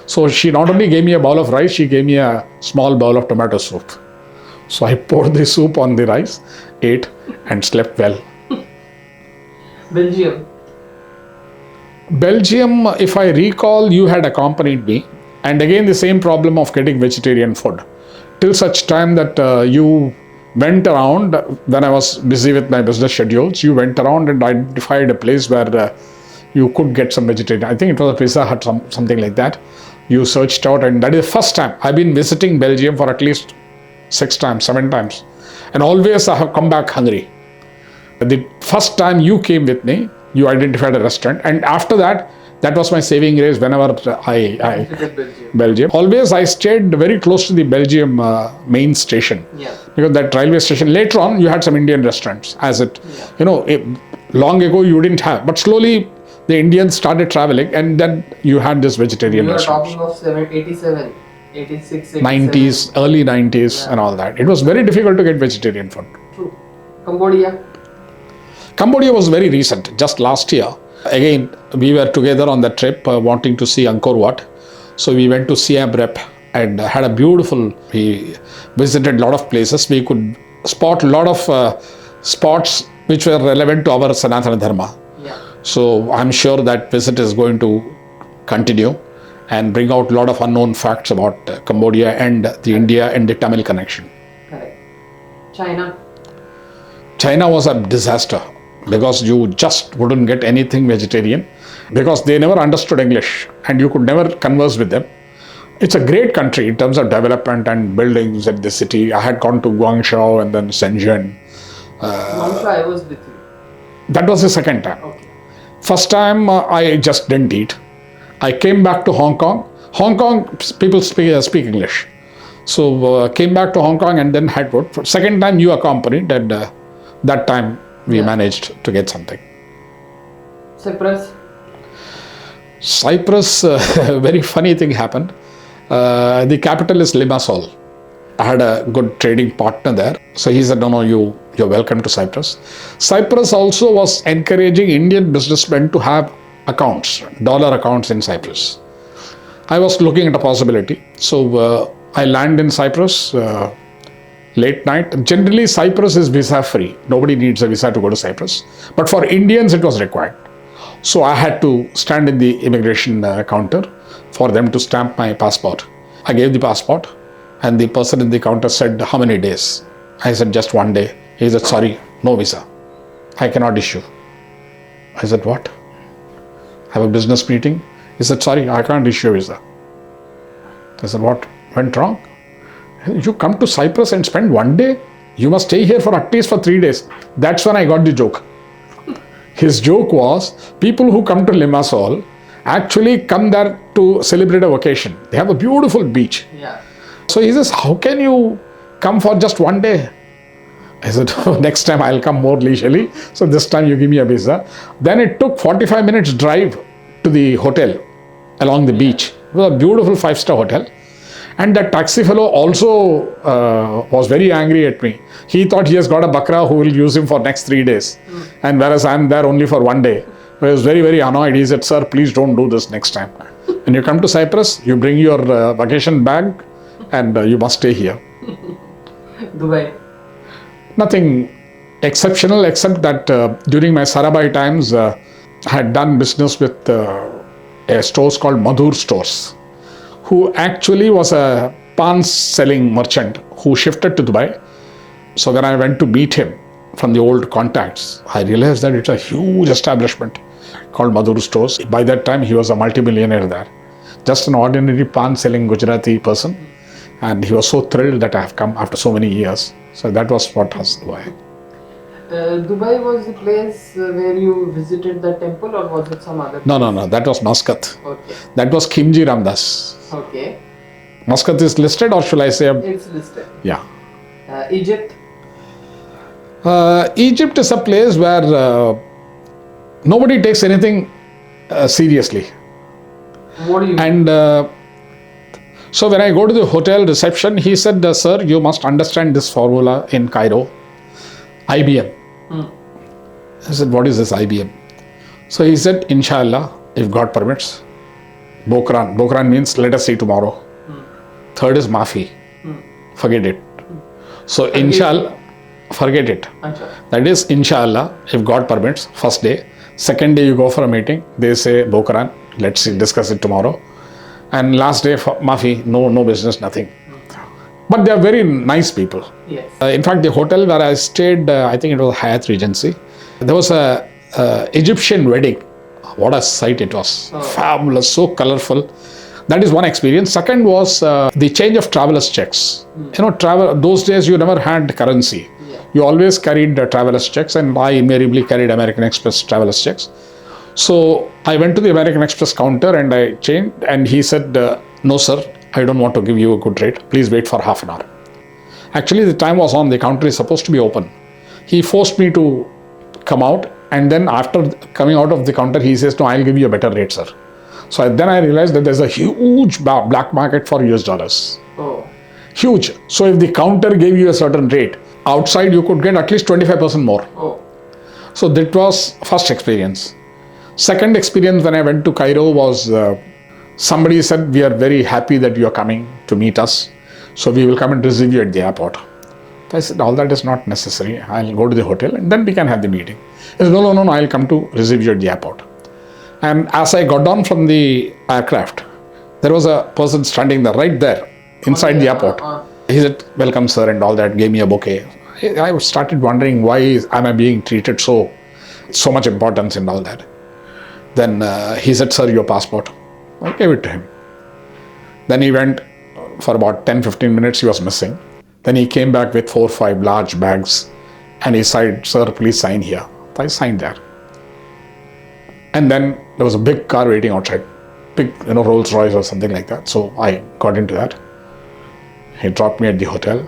So she not only gave me a bowl of rice, she gave me a small bowl of tomato soup. So I poured the soup on the rice, ate and slept well. Belgium, if I recall, you had accompanied me. And again, the same problem of getting vegetarian food. Till such time that you went around, when I was busy with my business schedules, you went around and identified a place where you could get some vegetarian. I think it was a Pizza Hut, something like that. You searched out, and that is the first time. I've been visiting Belgium for at least 6 times, 7 times. And always I have come back hungry. The first time you came with me, you identified a restaurant. And after that, that was my saving grace whenever I Belgium. Always I stayed very close to the Belgium main station. Yeah. Because that railway station, later on you had some Indian restaurants. Long ago you didn't have. But slowly the Indians started traveling and then you had this vegetarian restaurant. You are talking of 87. 86, 87. 90s, early 90s and all that. It was very difficult to get vegetarian food. True. Cambodia? Cambodia was very recent, just last year. Again, we were together on that trip wanting to see Angkor Wat. So we went to Siem Reap and had a beautiful, we visited a lot of places. We could spot a lot of spots which were relevant to our Sanatana Dharma. Yeah. So I'm sure that visit is going to continue and bring out a lot of unknown facts about Cambodia and the India and the Tamil connection. Correct. China? China was a disaster because you just wouldn't get anything vegetarian because they never understood English and you could never converse with them. It's a great country in terms of development and buildings at the city. I had gone to Guangzhou and then Shenzhen. Guangzhou I was with you. That was the second time. Okay. First time I just didn't eat. I came back to Hong Kong. Hong Kong people speak English. So came back to Hong Kong and then had food. Second time you accompanied and that time we managed to get something. Cyprus? Cyprus, a very funny thing happened. The capital is Limassol. I had a good trading partner there. So he said, no, you're welcome to Cyprus. Cyprus also was encouraging Indian businessmen to have accounts, dollar accounts in Cyprus. I was looking at a possibility. So I land in Cyprus late night. Generally, Cyprus is visa free. Nobody needs a visa to go to Cyprus. But for Indians, it was required. So I had to stand in the immigration counter for them to stamp my passport. I gave the passport and the person in the counter said, how many days? I said, just 1 day. He said, sorry, no visa. I cannot issue. I said, what? I have a business meeting. He said, sorry, I can't issue a visa. I said, what went wrong? You come to Cyprus and spend 1 day? You must stay here for at least for 3 days. That's when I got the joke. His joke was, people who come to Limassol actually come there to celebrate a vacation. They have a beautiful beach. Yeah. So he says, how can you come for just 1 day? I said, next time I'll come more leisurely. So this time you give me a visa. Then it took 45 minutes drive to the hotel along the beach. It was a beautiful 5-star hotel. And that taxi fellow also was very angry at me. He thought he has got a bakra who will use him for next 3 days. And whereas I'm there only for 1 day. I was very, very annoyed. He said, sir, please don't do this next time. When you come to Cyprus, you bring your vacation bag and you must stay here. Dubai. Nothing exceptional except that during my Sarabai times, I had done business with a stores called Madhur Stores, who actually was a pan selling merchant who shifted to Dubai. So when I went to meet him from the old contacts, I realized that it's a huge establishment called Madhur Stores. By that time, he was a multimillionaire there. Just an ordinary pan selling Gujarati person. And he was so thrilled that I have come after so many years. So that was what was Dubai. Dubai was the place where you visited the temple, or was it some other place? No. That was Muscat. Okay. That was Khimji Ramdas. Okay. Muscat is listed, or shall I say? It's listed. Yeah. Egypt? Egypt is a place where nobody takes anything seriously. What do you mean? And so when I go to the hotel reception, he said, sir, you must understand this formula in Cairo. IBM. I said, what is this IBM? So he said, Inshallah, if God permits. Bokran. Bokran means let us see tomorrow. Third is Mafi. Forget it. So Inshallah, forget it. That is Inshallah, if God permits, first day. Second day you go for a meeting. They say, Bokran, let's see, discuss it tomorrow. And last day, Mafi, no business, nothing. But they are very nice people. Yes. In fact, the hotel where I stayed, I think it was Hyatt Regency. There was a Egyptian wedding. What a sight it was. Oh. Fabulous, so colorful. That is one experience. Second was the change of traveler's checks. Those days you never had currency. Yeah. You always carried traveler's checks, and I invariably carried American Express traveler's checks. So I went to the American Express counter and I changed, and he said, no sir, I don't want to give you a good rate. Please wait for half an hour. Actually, the time was on. The counter is supposed to be open. He forced me to come out, and then after coming out of the counter, he says, no, I'll give you a better rate, sir. So then I realized that there's a huge black market for US dollars. Oh. Huge. So if the counter gave you a certain rate, outside you could get at least 25% more. Oh. So that was first experience. Second experience when I went to Cairo was somebody said, we are very happy that you are coming to meet us. So we will come and receive you at the airport. So I said, all that is not necessary. I'll go to the hotel and then we can have the meeting. He said, no, I'll come to receive you at the airport. And as I got down from the aircraft, there was a person standing there, right there, inside the airport. He said, welcome sir, and all that, gave me a bouquet. I started wondering, why am I being treated so much importance and all that. Then he said, sir, your passport. I gave it to him. Then he went for about 10-15 minutes, he was missing. Then he came back with 4 or 5 large bags and he said, sir, please sign here. So I signed there. And then there was a big car waiting outside, big Rolls Royce or something like that. So I got into that. He dropped me at the hotel.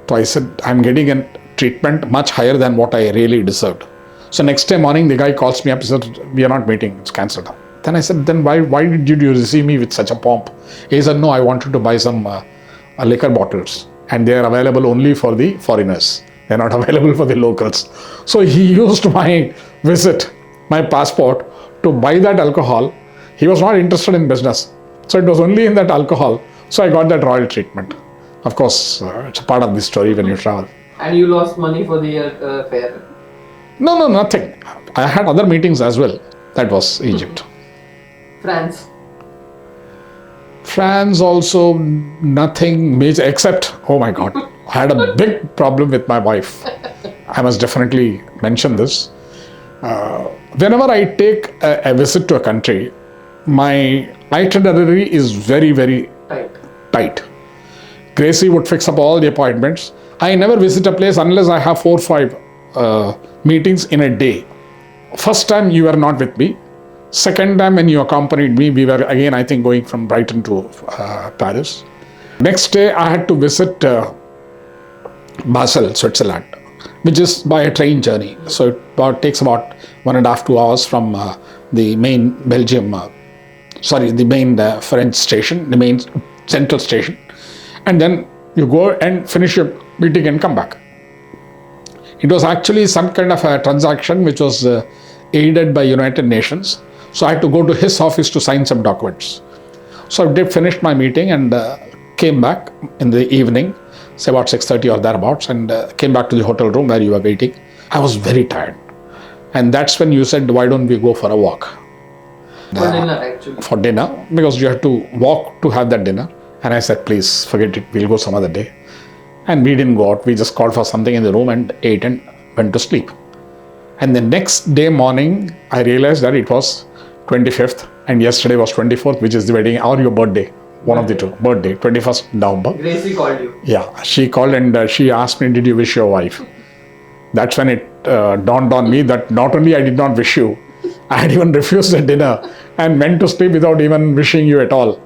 So I said, I'm getting a treatment much higher than what I really deserved. So next day morning, the guy calls me up and said, we are not meeting, it's cancelled. Then I said, then why did you receive me with such a pomp? He said, no, I wanted to buy some liquor bottles and they are available only for the foreigners. They're not available for the locals. So he used my visit, my passport, to buy that alcohol. He was not interested in business. So it was only in that alcohol. So I got that royal treatment. Of course, it's a part of the story when you travel. And you lost money for the fare? No, nothing. I had other meetings as well. That was Egypt. France also nothing major, except, oh my God, I had a big problem with my wife. I must definitely mention this. Whenever I take a visit to a country, my itinerary is very, very tight. Gracie would fix up all the appointments. I never visit a place unless I have 4 or 5 meetings in a day. First time you were not with me. Second time when you accompanied me, we were again, I think, going from Brighton to Paris. Next day, I had to visit Basel, Switzerland, which is by a train journey. So it takes about 1.5-2 hours from the main the main French station, the main central station. And then you go and finish your meeting and come back. It was actually some kind of a transaction which was aided by United Nations. So I had to go to his office to sign some documents. So I did finish my meeting and came back in the evening, say about 6:30 or thereabouts, and came back to the hotel room where you were waiting. I was very tired. And that's when you said, why don't we go for a walk? For dinner, actually. For dinner, because you had to walk to have that dinner. And I said, please forget it, we'll go some other day. And we didn't go out. We just called for something in the room and ate and went to sleep. And the next day morning, I realized that it was 25th and yesterday was 24th, which is the wedding or your birthday. One of the two. Birthday, 21st November. Gracie called you. Yeah, she called and she asked me, did you wish your wife? That's when it dawned on me that not only I did not wish you, I had even refused the dinner and went to sleep without even wishing you at all.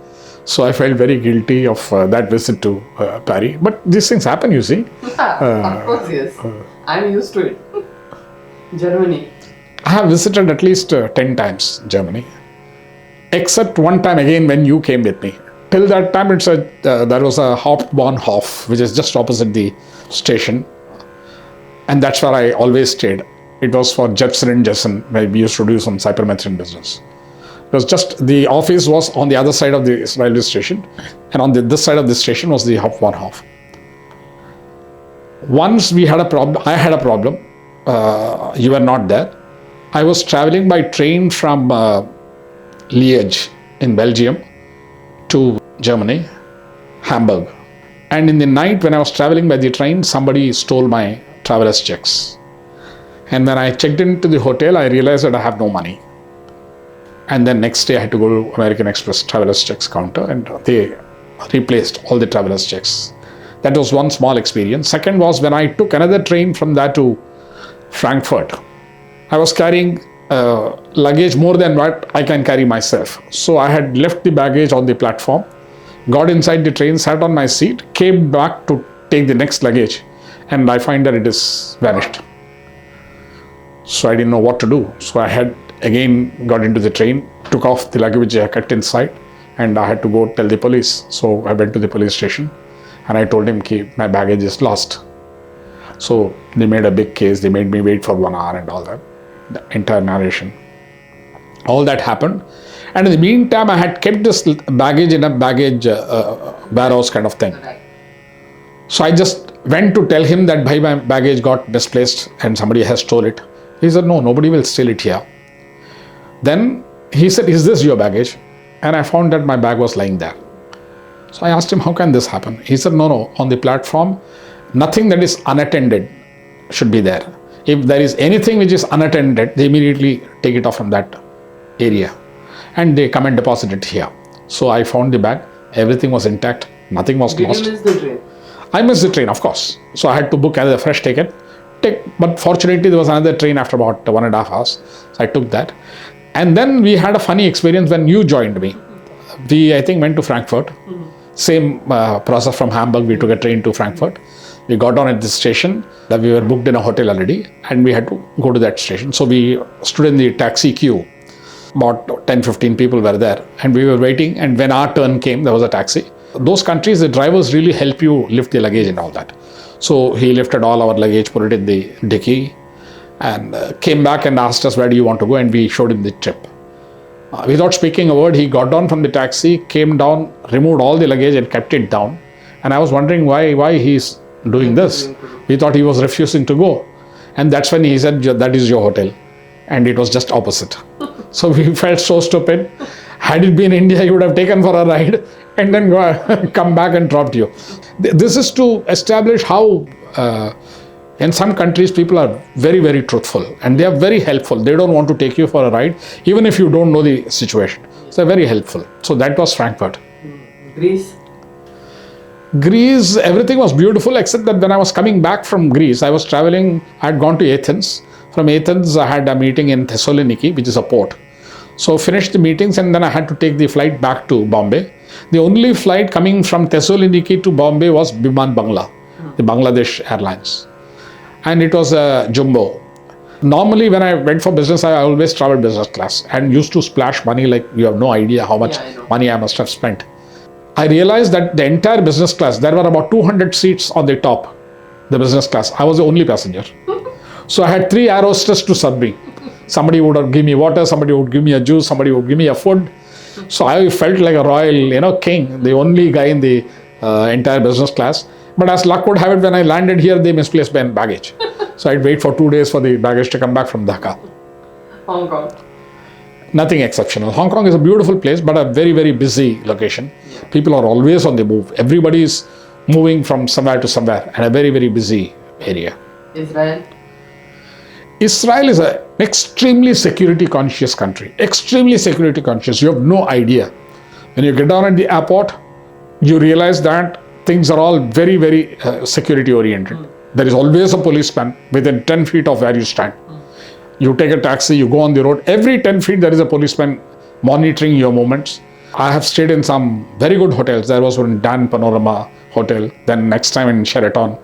So I felt very guilty of that visit to Paris. But these things happen, you see. Of course, yes. I'm used to it. Germany. I have visited at least 10 times Germany. Except one time again when you came with me. Till that time, there was a Hauptbahnhof, which is just opposite the station. And that's where I always stayed. It was for Jepsen and Jessen, where we used to do some cypermethrin business. It was just, the office was on the other side of the railway station, and on this side of the station was the Hauptbahnhof. Once we had a problem, I had a problem. You were not there. I was traveling by train from Liège in Belgium to Germany, Hamburg. And in the night when I was traveling by the train, somebody stole my traveler's checks. And when I checked into the hotel, I realized that I have no money. And then next day I had to go to American Express traveler's checks counter and they replaced all the traveler's checks. That was one small experience. Second was when I took another train from there to Frankfurt. I was carrying luggage more than what I can carry myself. So I had left the baggage on the platform, got inside the train, sat on my seat, came back to take the next luggage, and I find that it is vanished. So I didn't know what to do. So I had again got into the train, took off the luggage which I kept inside, and I had to go tell the police. So I went to the police station and I told him that my baggage is lost. So they made a big case. They made me wait for 1 hour and all that. The entire narration. All that happened. And in the meantime, I had kept this baggage in a baggage warehouse kind of thing. So I just went to tell him that my baggage got misplaced and somebody has stole it. He said, no, nobody will steal it here. Then he said, is this your baggage? And I found that my bag was lying there. So I asked him, how can this happen? He said, no, on the platform, nothing that is unattended should be there. If there is anything which is unattended, they immediately take it off from that area and they come and deposit it here. So I found the bag, everything was intact, nothing was lost. Did you miss the train? I missed the train, of course. So I had to book another fresh ticket. But fortunately, there was another train after about 1.5 hours. So I took that. And then we had a funny experience when you joined me. We, I think, went to Frankfurt. Same process from Hamburg. We took a train to Frankfurt. We got on at the station. That we were booked in a hotel already. And we had to go to that station. So we stood in the taxi queue. About 10-15 people were there. And we were waiting. And when our turn came, there was a taxi. Those countries, the drivers really help you lift the luggage and all that. So he lifted all our luggage, put it in the dicky, and came back and asked us, where do you want to go? And we showed him the trip. Without speaking a word, he got down from the taxi, came down, removed all the luggage and kept it down. And I was wondering why he's doing this. We thought he was refusing to go. And that's when he said, that is your hotel. And it was just opposite. So we felt so stupid. Had it been India, he would have taken for a ride and then come back and dropped you. This is to establish how in some countries people are very, very truthful and they are very helpful. They don't want to take you for a ride, even if you don't know the situation. So they're very helpful. So that was Frankfurt. Greece? Greece, everything was beautiful except that when I was coming back from Greece, I was traveling, I had gone to Athens. From Athens, I had a meeting in Thessaloniki, which is a port. So finished the meetings and then I had to take the flight back to Bombay. The only flight coming from Thessaloniki to Bombay was Biman Bangla, the Bangladesh Airlines. And it was a jumbo. Normally when I went for business, I always traveled business class and used to splash money like you have no idea how much money I must have spent. I realized that the entire business class, there were about 200 seats on the top, the business class. I was the only passenger. So I had 3 air hostesses to serve me. Somebody would give me water, somebody would give me a juice, somebody would give me a food. So I felt like a royal, king, the only guy in the entire business class. But as luck would have it, when I landed here, they misplaced my baggage. So I'd wait for 2 days for the baggage to come back from Dhaka. Hong Kong. Nothing exceptional. Hong Kong is a beautiful place, but a very, very busy location. Yeah. People are always on the move. Everybody is moving from somewhere to somewhere, and a very, very busy area. Israel. Israel is an extremely security conscious country. Extremely security conscious. You have no idea. When you get down at the airport, you realize that things are all very, very security oriented. There is always a policeman within 10 feet of where you stand. You take a taxi, you go on the road. Every 10 feet there is a policeman monitoring your movements. I have stayed in some very good hotels. There was one Dan Panorama Hotel, then next time in Sheraton.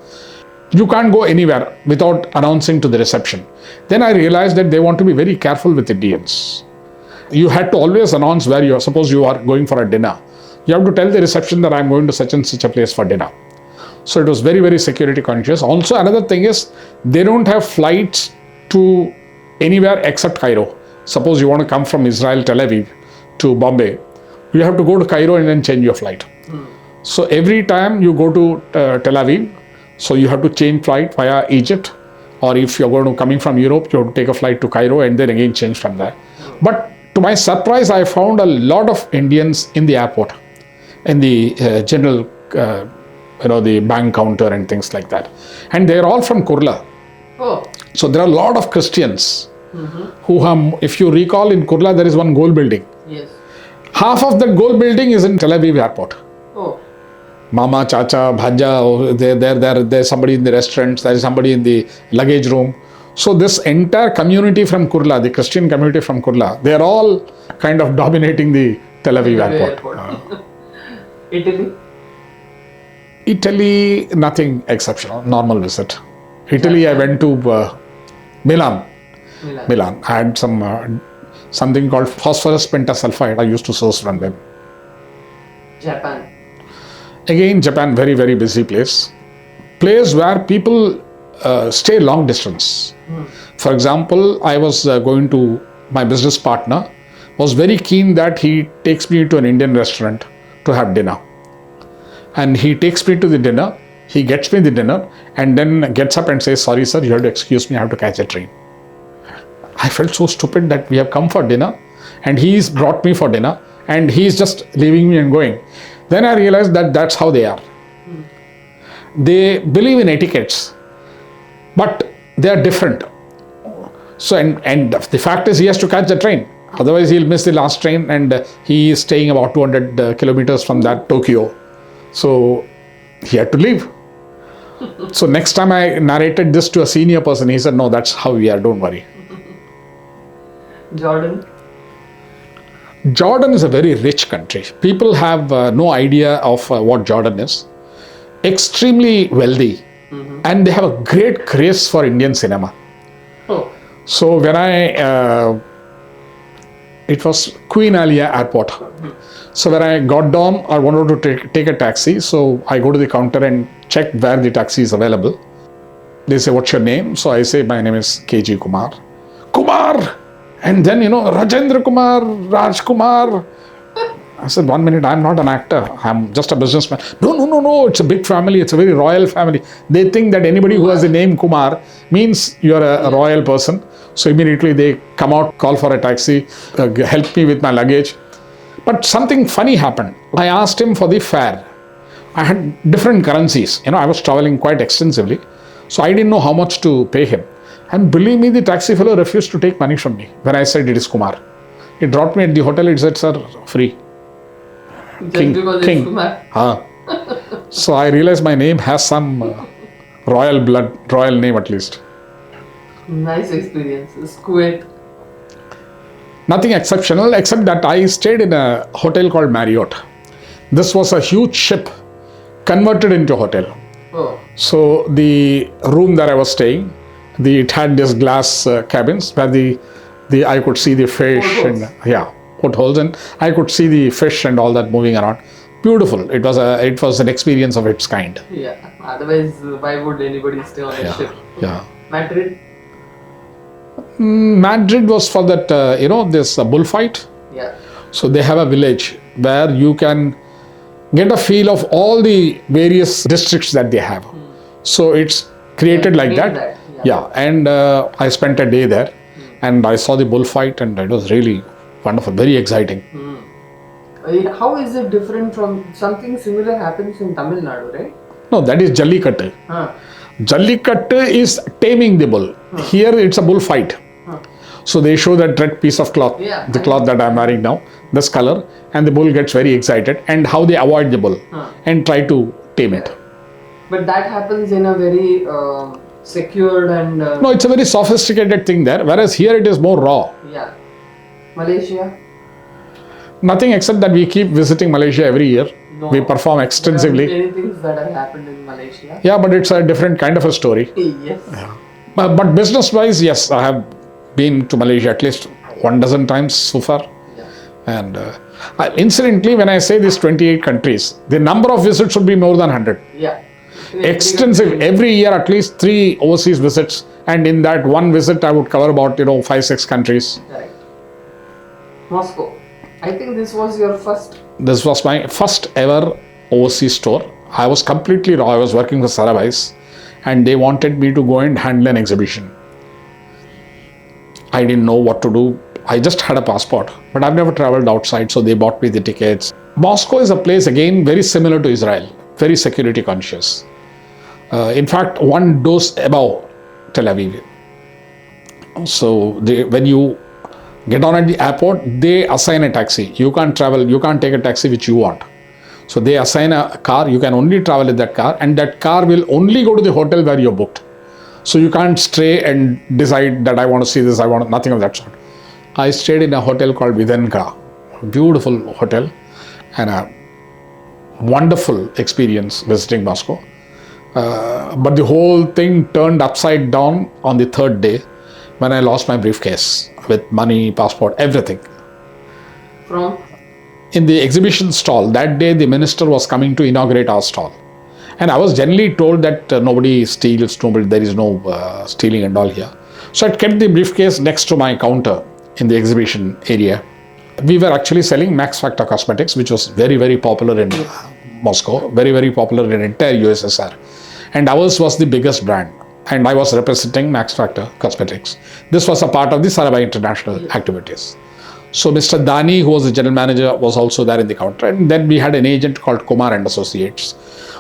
You can't go anywhere without announcing to the reception. Then I realized that they want to be very careful with Indians. You had to always announce where you are. Suppose you are going for a dinner. You have to tell the reception that I'm going to such and such a place for dinner. So it was very, very security conscious. Also, another thing is they don't have flights to anywhere except Cairo. Suppose you want to come from Israel, Tel Aviv to Bombay, you have to go to Cairo and then change your flight. So every time you go to Tel Aviv, so you have to change flight via Egypt, or if you're coming from Europe, you have to take a flight to Cairo and then again change from there. But to my surprise, I found a lot of Indians in the airport, in the general, the bank counter and things like that. And they're all from Kurla. Oh. So there are a lot of Christians who have, if you recall, in Kurla there is one gold building. Yes. Half of that gold building is in Tel Aviv airport. Oh. Mama, Chacha, Bhanja, there's somebody in the restaurants, there is somebody in the luggage room. So this entire community from Kurla, the Christian community from Kurla, they are all kind of dominating the Tel Aviv airport. Italy, nothing exceptional, normal visit. Italy, I went to Milan. I had something called phosphorus pentasulfide I used to source from them. Japan. Again, Japan, very, very busy place. Place where people stay long distance. For example, I was going to, my business partner was very keen that he takes me to an Indian restaurant to have dinner. And he takes me to the dinner, he gets me the dinner, and then gets up and says, sorry sir, you have to excuse me, I have to catch a train. I felt so stupid that we have come for dinner, and he's brought me for dinner, and he's just leaving me and going. Then I realized that that's how they are. They believe in etiquettes, but they are different. So, and the fact is he has to catch the train. Otherwise he'll miss the last train, and he is staying about 200 kilometers from that Tokyo. So he had to leave. So next time I narrated this to a senior person, he said, no, that's how we are, don't worry. Jordan is a very rich country. People have no idea of what Jordan is. Extremely wealthy. And they have a great craze for Indian cinema. Oh. So when it was Queen Alia Airport. So when I got down, I wanted to take a taxi. So I go to the counter and check where the taxi is available. They say, what's your name? So I say, my name is KG Kumar. Kumar! And then, Rajendra Kumar, Raj Kumar. I said, 1 minute, I'm not an actor. I'm just a businessman. No. It's a big family. It's a very royal family. They think that anybody who has the name Kumar means you're a royal person. So immediately they come out, call for a taxi, help me with my luggage. But something funny happened. I asked him for the fare. I had different currencies. I was traveling quite extensively. So I didn't know how much to pay him. And believe me, the taxi fellow refused to take money from me when I said it is Kumar. He dropped me at the hotel. It said, sir, free. Just because it's Kumar? So I realized my name has some royal blood, royal name at least. Nice experience. It's Kuwait. Nothing exceptional except that I stayed in a hotel called Marriott. This was a huge ship converted into a hotel. Oh. So the room that I was staying, it had this glass cabins where I could see the fish portholes, and I could see the fish and all that moving around. Beautiful. It was an experience of its kind. Yeah. Otherwise, why would anybody stay on a ship? Yeah. Madrid. Madrid was for that, this bullfight. Yeah. So they have a village where you can get a feel of all the various districts that they have. So it's created like that. Yeah. And I spent a day there and I saw the bullfight and it was really wonderful, very exciting. How is it different from something similar happens in Tamil Nadu, right? No, that is Jallikattu. Jallikattu is taming the bull. Here it's a bullfight. So they show that red piece of cloth, the cloth that I'm wearing now, this color, and the bull gets very excited and how they avoid the bull and try to tame it. But that happens in a very secured and... No, it's a very sophisticated thing there, whereas here it is more raw. Yeah. Malaysia? Nothing except that we keep visiting Malaysia every year. No, we perform extensively. There are many things that have happened in Malaysia. Yeah, but it's a different kind of a story. Yes. Yeah. But business-wise, yes, I have been to Malaysia at least 12 times so far. Yeah. And incidentally, when I say these 28 countries, the number of visits should be more than 100. Yeah. Extensive. Every year, at least 3 overseas visits. And in that one visit, I would cover about 5-6 countries. Correct. Moscow. I think this was your first. This was my first ever overseas tour. I was completely raw. I was working for Sarabais and they wanted me to go and handle an exhibition. I didn't know what to do. I just had a passport, but I've never traveled outside, so they bought me the tickets. Moscow is a place, again, very similar to Israel, very security conscious. In fact, one dose above Tel Aviv. So when you get on at the airport, they assign a taxi. You can't travel, you can't take a taxi which you want. So they assign a car, you can only travel in that car, and that car will only go to the hotel where you're booked. So you can't stray and decide that I want to see this, I want nothing of that sort. I stayed in a hotel called Videnka, a beautiful hotel, and a wonderful experience visiting Moscow. But the whole thing turned upside down on the 3rd day when I lost my briefcase with money, passport, everything. From? In the exhibition stall. That day the minister was coming to inaugurate our stall. And I was generally told that nobody steals, there is no stealing and all here. So I kept the briefcase next to my counter in the exhibition area. We were actually selling Max Factor cosmetics, which was very, very popular in Moscow, very, very popular in entire USSR. And ours was the biggest brand. And I was representing Max Factor Cosmetics. This was a part of the Sarabai International activities. So Mr. Dani, who was the general manager, was also there in the counter. And then we had an agent called Kumar and Associates,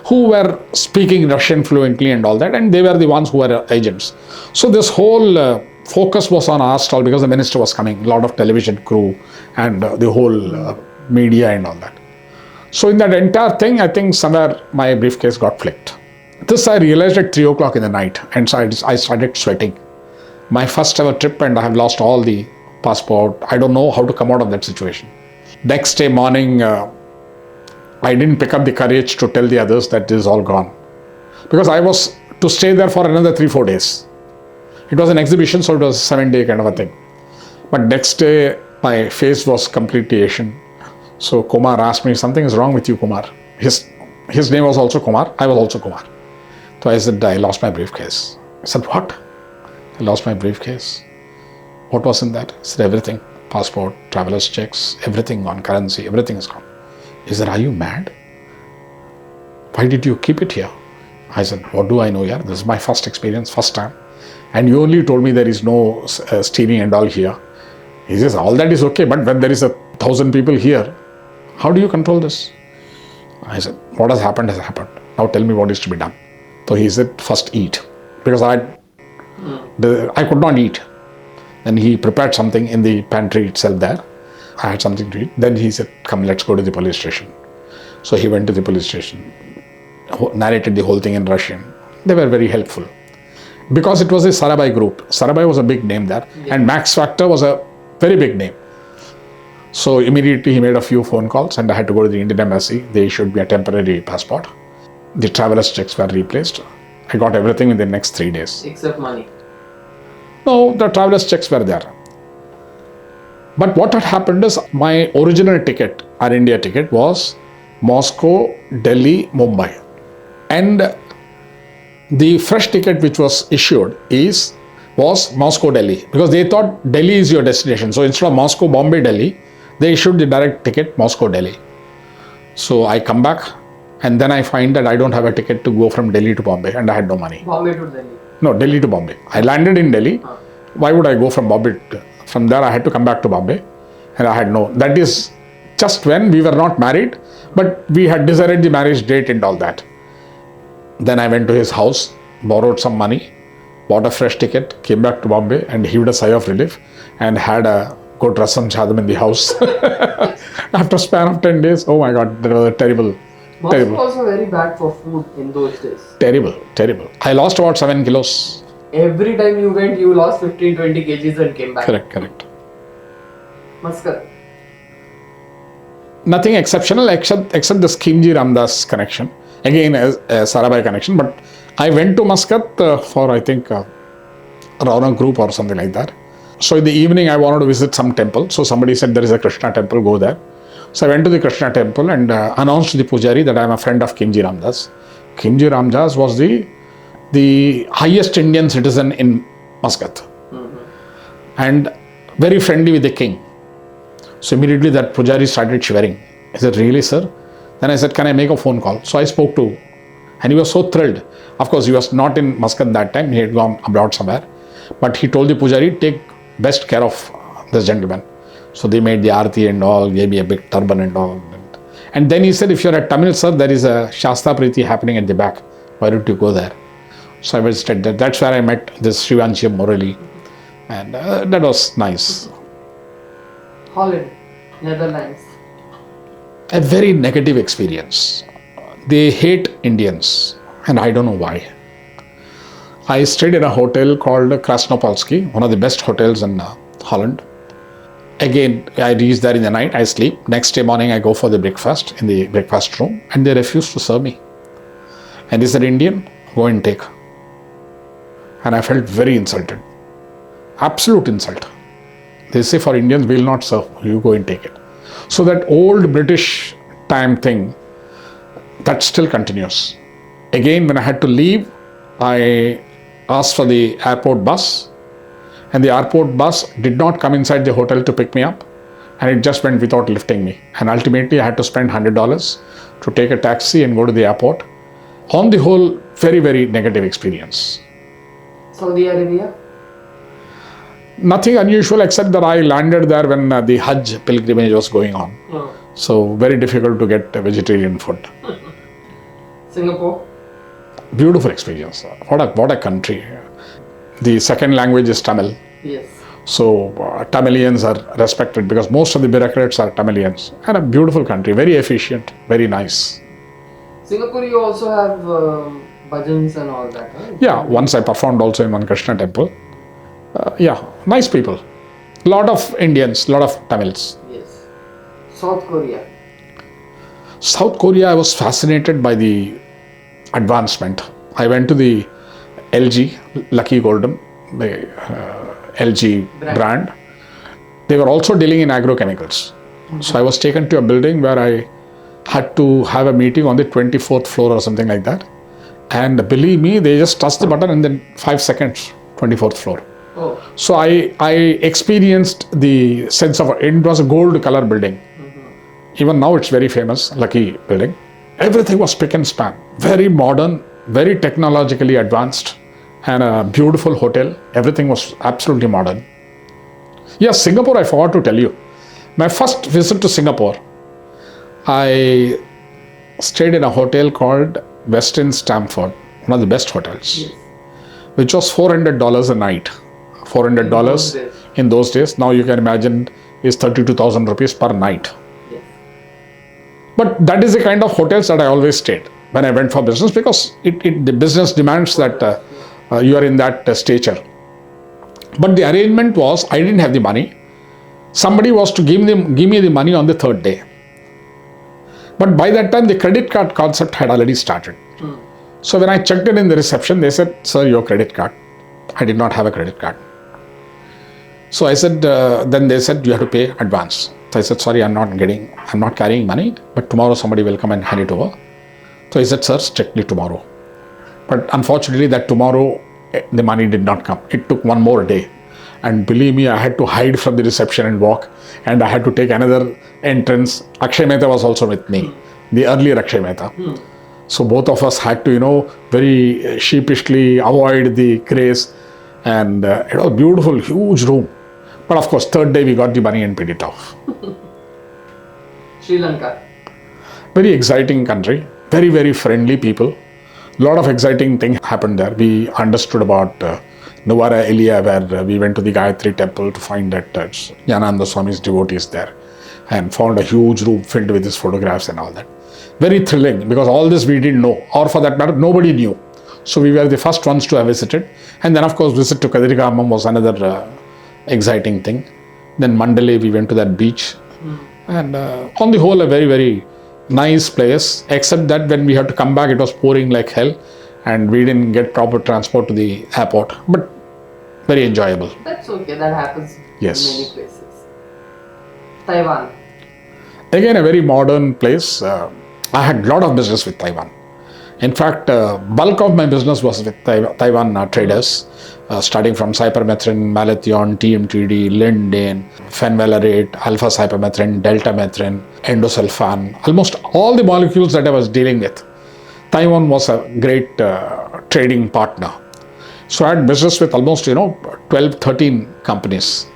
who were speaking Russian fluently and all that. And they were the ones who were agents. So this whole focus was on our stall because the minister was coming, a lot of television crew and the whole media and all that. So in that entire thing, I think somewhere my briefcase got flicked. This I realized at 3 o'clock in the night, and so I started sweating. My first ever trip, and I have lost all the passport. I don't know how to come out of that situation. Next day morning, I didn't pick up the courage to tell the others that this is all gone. Because I was to stay there for another 3-4 days. It was an exhibition, so it was a 7-day kind of a thing. But next day, my face was completely Asian. So Kumar asked me, something is wrong with you, Kumar. His name was also Kumar. I was also Kumar. So I said, I lost my briefcase. I said, what? I lost my briefcase. What was in that? I said, everything. Passport, traveler's checks, everything gone, currency, everything is gone. He said, are you mad? Why did you keep it here? I said, what do I know here? This is my first experience, first time. And you only told me there is no stealing and all here. He says, all that is okay, but when there is 1,000 people here, how do you control this? I said, what has happened has happened. Now tell me what is to be done. So he said, first eat. Because I could not eat. Then he prepared something in the pantry itself there. I had something to eat. Then he said, come, let's go to the police station. So he went to the police station, narrated the whole thing in Russian. They were very helpful. Because it was a Sarabai group. Sarabai was a big name there. Yeah. And Max Factor was a very big name. So immediately he made a few phone calls and I had to go to the Indian embassy. They issued me a temporary passport. The traveler's checks were replaced. I got everything in the next 3 days. Except money? No, the traveler's checks were there. But what had happened is my original ticket, our India ticket, was Moscow, Delhi, Mumbai. And the fresh ticket which was issued is was Moscow, Delhi, because they thought Delhi is your destination. So instead of Moscow, Bombay, Delhi, they issued the direct ticket Moscow, Delhi. So I come back and then I find that I don't have a ticket to go from Delhi to Bombay and I had no money. Bombay to Delhi? No, Delhi to Bombay. I landed in Delhi. Why would I go from Bombay? From there I had to come back to Bombay and I had no. That is just when we were not married, but we had decided the marriage date and all that. Then I went to his house, borrowed some money, bought a fresh ticket, came back to Bombay and heaved a sigh of relief and had a good rasam chadam in the house. After a span of 10 days, oh my God, that was a terrible. Moscow was also very bad for food in those days. Terrible. I lost about 7 kilos. Every time you went, you lost 15-20 kgs and came back. Correct. Muscat? Nothing exceptional except this Kimji Ramdas connection. Again, a Sarabhai connection. But I went to Muscat for, I think, Raunak group or something like that. So in the evening, I wanted to visit some temple. So somebody said there is a Krishna temple, go there. So I went to the Krishna temple and announced to the pujari that I am a friend of Kimji Ramdas. Kimji Ramdas was the highest Indian citizen in Muscat. And very friendly with the king. So immediately that pujari started shivering. He said, really, sir? Then I said, can I make a phone call? So I spoke to, and he was so thrilled. Of course, he was not in Muscat that time. He had gone abroad somewhere. But he told the pujari, take best care of this gentleman. So they made the arati and all, gave me a big turban and all. And then he said, if you're at Tamil, sir, there is a Shasta Priti happening at the back. Why don't you go there? So I visited that. That's where I met this Srivanshi Morali. And that was nice. Holland, Netherlands. A very negative experience. They hate Indians, and I don't know why. I stayed in a hotel called Krasnopolski, one of the best hotels in Holland. Again, I reached there in the night, I sleep. Next day morning, I go for the breakfast in the breakfast room, and they refused to serve me. And they said, Indian, go and take. And I felt very insulted. Absolute insult. They say, for Indians, we will not serve. You go and take it. So that old British time thing, that still continues. Again, when I had to leave, I asked for the airport bus, and the airport bus did not come inside the hotel to pick me up, and it just went without lifting me. And ultimately, I had to spend $100 to take a taxi and go to the airport. On the whole, very, very negative experience. Saudi Arabia? Nothing unusual except that I landed there when the Hajj pilgrimage was going on. So very difficult to get vegetarian food. Singapore? Beautiful experience. What a country. The second language is Tamil. Yes. So Tamilians are respected because most of the bureaucrats are Tamilians. And a beautiful country, very efficient, very nice. Singapore, you also have bhajans and all that, right? Yeah, once I performed also in one Krishna temple. Nice people. Lot of Indians, lot of Tamils. Yes. South Korea? South Korea, I was fascinated by the advancement. I went to the LG, Lucky Golden, the LG brand. They were also dealing in agrochemicals. So I was taken to a building where I had to have a meeting on the 24th floor or something like that. And believe me, they just touched the button and then 5 seconds, 24th floor. Oh. So I experienced the sense of, it was a gold color building. Even now it's very famous, Lucky building. Everything was spick and span. Very modern, very technologically advanced, and a beautiful hotel. Everything was absolutely modern. Yes, Singapore, I forgot to tell you. My first visit to Singapore, I stayed in a hotel called Westin Stamford, one of the best hotels, Yes. which was $400 a night. $400 in those days. Now you can imagine is 32,000 rupees per night. Yes. But that is the kind of hotels that I always stayed when I went for business, because the business demands that you are in that stature. But the arrangement was, I didn't have the money. Somebody was to give me the money on the third day. But by that time, the credit card concept had already started. So when I checked in the reception, they said, sir, your credit card. I did not have a credit card. So I said, then they said, you have to pay advance. So I said, sorry, I'm not carrying money, but tomorrow somebody will come and hand it over. So he said, sir, strictly tomorrow. But unfortunately, that tomorrow the money did not come. It took one more day. And believe me, I had to hide from the reception and walk, and I had to take another entrance. Akshay Mehta was also with me, the earlier Akshay Mehta. So both of us had to, very sheepishly avoid the craze. And it was a beautiful, huge room. But of course, third day we got the money and paid it off. Sri Lanka. Very exciting country, very, very friendly people. A lot of exciting things happened there. We understood about Nuvara Elia, where we went to the Gayatri temple to find that Jnananda Swami's devotees there, and found a huge room filled with his photographs and all that. Very thrilling, because all this we didn't know, or for that matter, nobody knew. So we were the first ones to have visited. And then of course, visit to Kadirikamam was another exciting thing. Then Mandalay, we went to that beach. And on the whole, a very, very nice place, except that when we had to come back, it was pouring like hell, and we didn't get proper transport to the airport. But very enjoyable. That's okay, that happens Yes. in many places. Taiwan. Again, a very modern place. I had a lot of business with Taiwan. In fact, bulk of my business was with Taiwan traders, starting from cypermethrin, malathion, TMTD, lindane, phenvalerate, alpha-cypermethrin, deltamethrin, endosulfan, almost all the molecules that I was dealing with. Taiwan was a great trading partner. So I had business with almost, 12, 13 companies.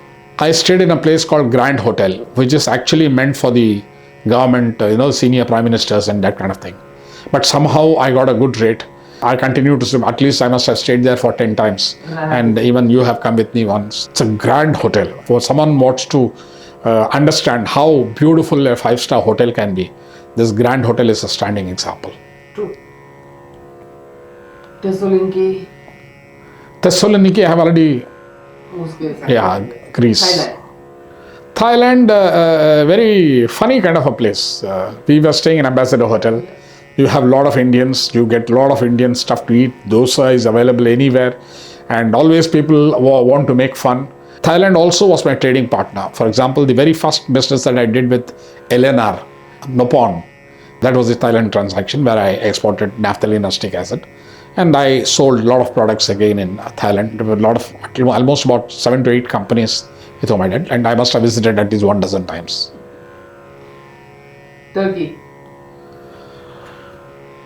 I stayed in a place called Grand Hotel, which is actually meant for the government, senior prime ministers and that kind of thing. But somehow I got a good rate. I continue to stay, at least I must have stayed there for 10 times. And even you have come with me once. It's a grand hotel. For someone who wants to understand how beautiful a 5-star hotel can be, this Grand Hotel is a standing example. True. Thessaloniki. Thessaloniki, I have already, Greece. Thailand, very funny kind of a place. We were staying in Ambassador Hotel. You have a lot of Indians, you get a lot of Indian stuff to eat. Dosa is available anywhere, and always people want to make fun. Thailand also was my trading partner. For example, the very first business that I did with LNR, Nopon, that was the Thailand transaction where I exported naphthalene acetic acid. And I sold a lot of products again in Thailand. There were a lot of, almost about 7 to 8 companies with whom I did, and I must have visited at least 12 times. Turkey.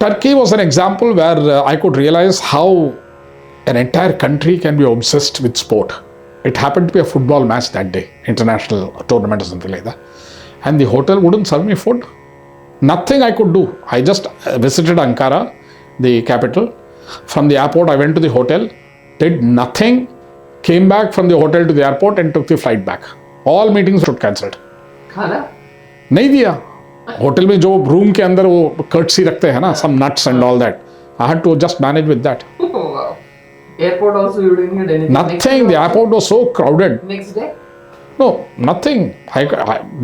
Turkey was an example where I could realize how an entire country can be obsessed with sport. It happened to be a football match that day, international tournament or something like that. And the hotel wouldn't serve me food. Nothing I could do. I just visited Ankara, the capital. From the airport, I went to the hotel, did nothing, came back from the hotel to the airport and took the flight back. All meetings were cancelled. खाना? नहीं दिया. Hotel में जो room के अंदर वो courtesy रखते हैं ना, some nuts and all that. I had to just manage with that. Oh, wow. Airport also you didn't get anything? Nothing. The airport was so crowded. Next day? No, nothing.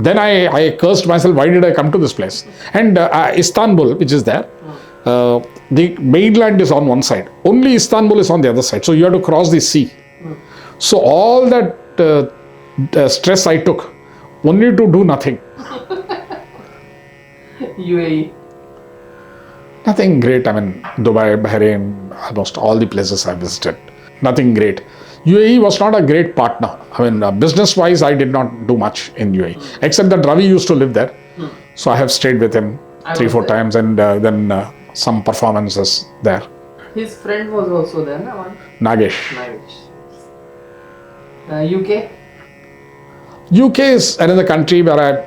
Then I cursed myself. Why did I come to this place? And Istanbul, which is there, the mainland is on one side. Only Istanbul is on the other side. So you have to cross the sea. So all that stress I took only to do nothing. UAE. Nothing great. I mean, Dubai, Bahrain, almost all the places I visited. Nothing great. UAE was not a great partner. I mean, business-wise, I did not do much in UAE. Except that Ravi used to live there. So I have stayed with him 3-4 times, and then some performances there. His friend was also there, na? Nagesh. UK? UK is another country where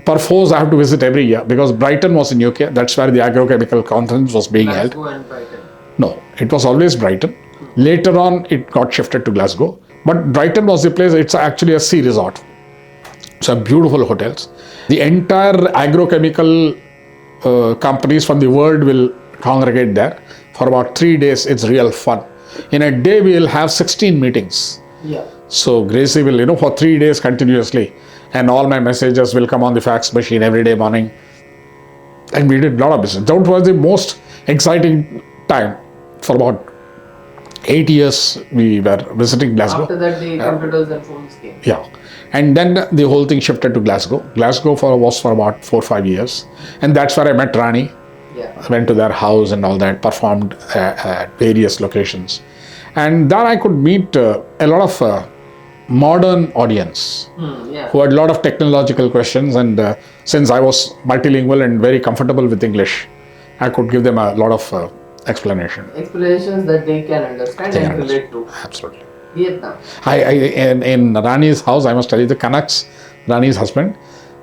perforce I have to visit every year, because Brighton was in UK. That's where the agrochemical conference was being held. Glasgow and Brighton. No, it was always Brighton. Later on, it got shifted to Glasgow. But Brighton was the place. It's actually a sea resort. So beautiful hotels. The entire agrochemical companies from the world will congregate there for about 3 days. It's real fun. In a day, we will have 16 meetings. Yeah. So Gracie will, for 3 days continuously, and all my messages will come on the fax machine every day morning. And we did a lot of business. That was the most exciting time. For about 8 years, we were visiting Glasgow. After that, the computers and phones came. Yeah. And then the whole thing shifted to Glasgow. Glasgow was for about 4-5 years. And that's where I met Rani. Yeah. I went to their house and all that, performed at various locations. And there I could meet a lot of modern audience who had a lot of technological questions, and since I was multilingual and very comfortable with English, I could give them a lot of explanations that they can understand and relate to. Absolutely. Vietnam. In Rani's house, I must tell you, the Canucks, Rani's husband,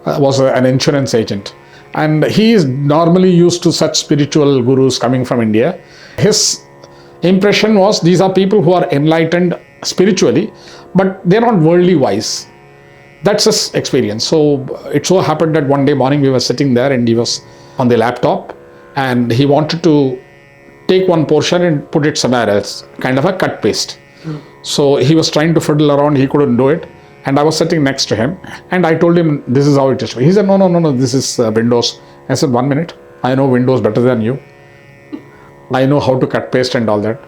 was an insurance agent. And he is normally used to such spiritual gurus coming from India. His impression was these are people who are enlightened spiritually, but they're not worldly wise. That's his experience. So it so happened that one day morning we were sitting there and he was on the laptop and he wanted to take one portion and put it somewhere else, kind of a cut paste. So he was trying to fiddle around, he couldn't do it. And I was sitting next to him and I told him, this is how it is. He said, no, this is Windows. I said, 1 minute, I know Windows better than you. I know how to cut paste and all that.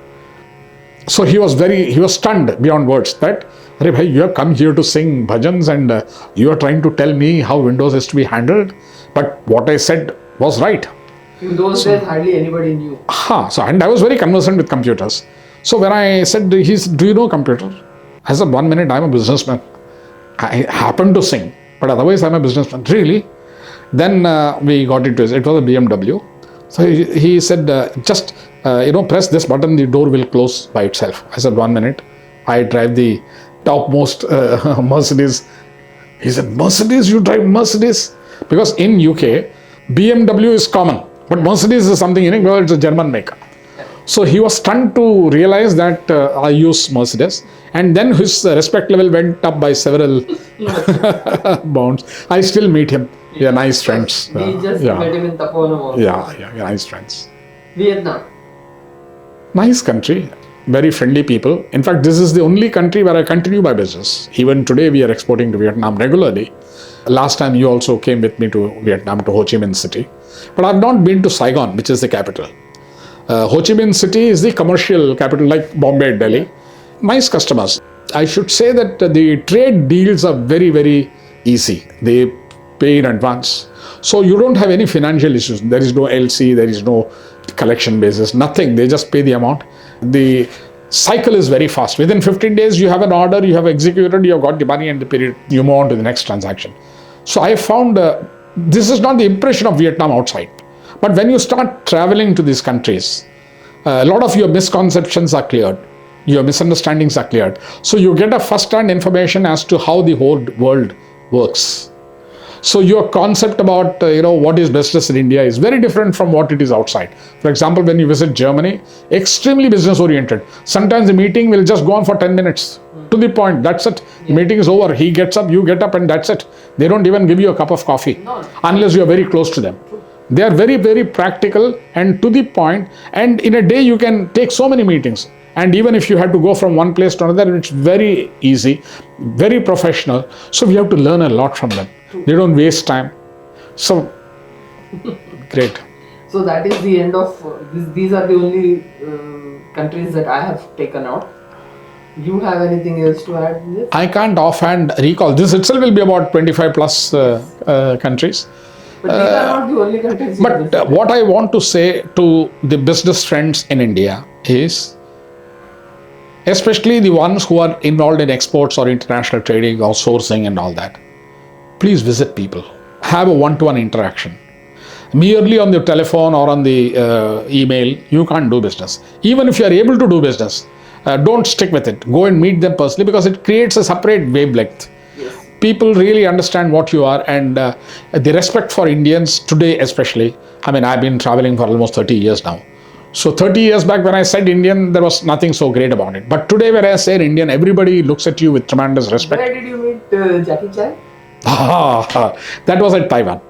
So he was stunned beyond words that, you have come here to sing bhajans and you are trying to tell me how Windows is to be handled. But what I said was right. In those days, hardly anybody knew. And I was very conversant with computers. So when I said, he said, do you know computer? I said, 1 minute, I'm a businessman. I happen to sing, but otherwise I'm a businessman. Really? Then we got into it. It was a BMW. So he said, just press this button, the door will close by itself. I said, 1 minute. I drive the topmost Mercedes. He said, Mercedes? You drive Mercedes? Because in UK, BMW is common, but Mercedes is something unique because it's a German maker. So he was stunned to realize that I use Mercedes, and then his respect level went up by several bounds. I still meet him. We are nice friends. We just met him in Tapovam. Yeah, nice friends. Vietnam. Nice country, very friendly people. In fact, this is the only country where I continue my business. Even today, we are exporting to Vietnam regularly. Last time you also came with me to Vietnam, to Ho Chi Minh City. But I've not been to Saigon, which is the capital. Ho Chi Minh City is the commercial capital, like Bombay, Delhi. Nice customers. I should say that the trade deals are very, very easy. They pay in advance. So you don't have any financial issues. There is no LC, there is no collection basis, nothing. They just pay the amount. The cycle is very fast. Within 15 days, you have an order, you have executed, you have got the money and the period, you move on to the next transaction. So I found this is not the impression of Vietnam outside. But when you start traveling to these countries, a lot of your misconceptions are cleared. Your misunderstandings are cleared. So you get a first-hand information as to how the whole world works. So your concept about what is business in India is very different from what it is outside. For example, when you visit Germany, extremely business-oriented. Sometimes the meeting will just go on for 10 minutes. To the point, that's it. The meeting is over. He gets up, you get up, and that's it. They don't even give you a cup of coffee unless you are very close to them. They are very, very practical and to the point, and in a day you can take so many meetings. And even if you have to go from one place to another, it's very easy, very professional. So we have to learn a lot from them. They don't waste time. So, great. So that is the end of these are the only countries that I have taken out. You have anything else to add in this? I can't offhand recall. This itself will be about 25 plus countries. But these are not the only countries. But what I want to say to the business friends in India is, especially the ones who are involved in exports or international trading or sourcing and all that, please visit people. Have a one-to-one interaction. Merely on the telephone or on the email, you can't do business. Even if you are able to do business, don't stick with it. Go and meet them personally because it creates a separate wavelength. People really understand what you are, and the respect for Indians today especially. I mean, I've been traveling for almost 30 years now. So 30 years back when I said Indian, there was nothing so great about it. But today when I say Indian, everybody looks at you with tremendous respect. Where did you meet Jackie Chan? That was at Taiwan.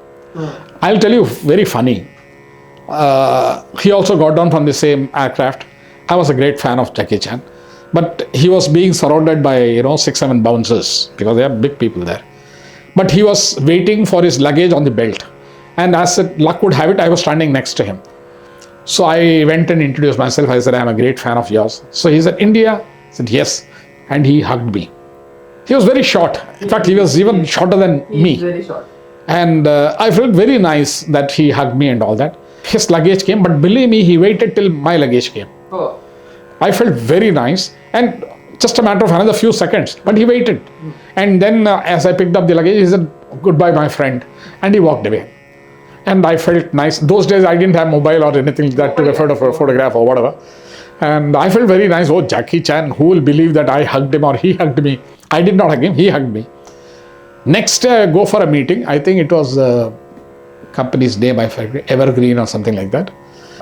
I'll tell you, very funny. He also got down from the same aircraft. I was a great fan of Jackie Chan. But he was being surrounded by 6-7 bouncers because they are big people there. But he was waiting for his luggage on the belt, and as luck would have it, I was standing next to him. So I went and introduced myself. I said, I am a great fan of yours. So he said, India? I said, yes. And he hugged me. He was very short. In fact, he was even shorter than me. Very short. And I felt very nice that he hugged me and all that. His luggage came, but believe me, he waited till my luggage came. Oh. I felt very nice, and just a matter of another few seconds, but he waited. And then as I picked up the luggage, he said, "Goodbye, my friend," and he walked away. And I felt nice. Those days I didn't have mobile or anything like that to refer to a photograph or whatever. And I felt very nice. Oh, Jackie Chan, who will believe that I hugged him or he hugged me? I did not hug him, he hugged me. Next day I go for a meeting. I think it was the company's name, I forget, Evergreen or something like that.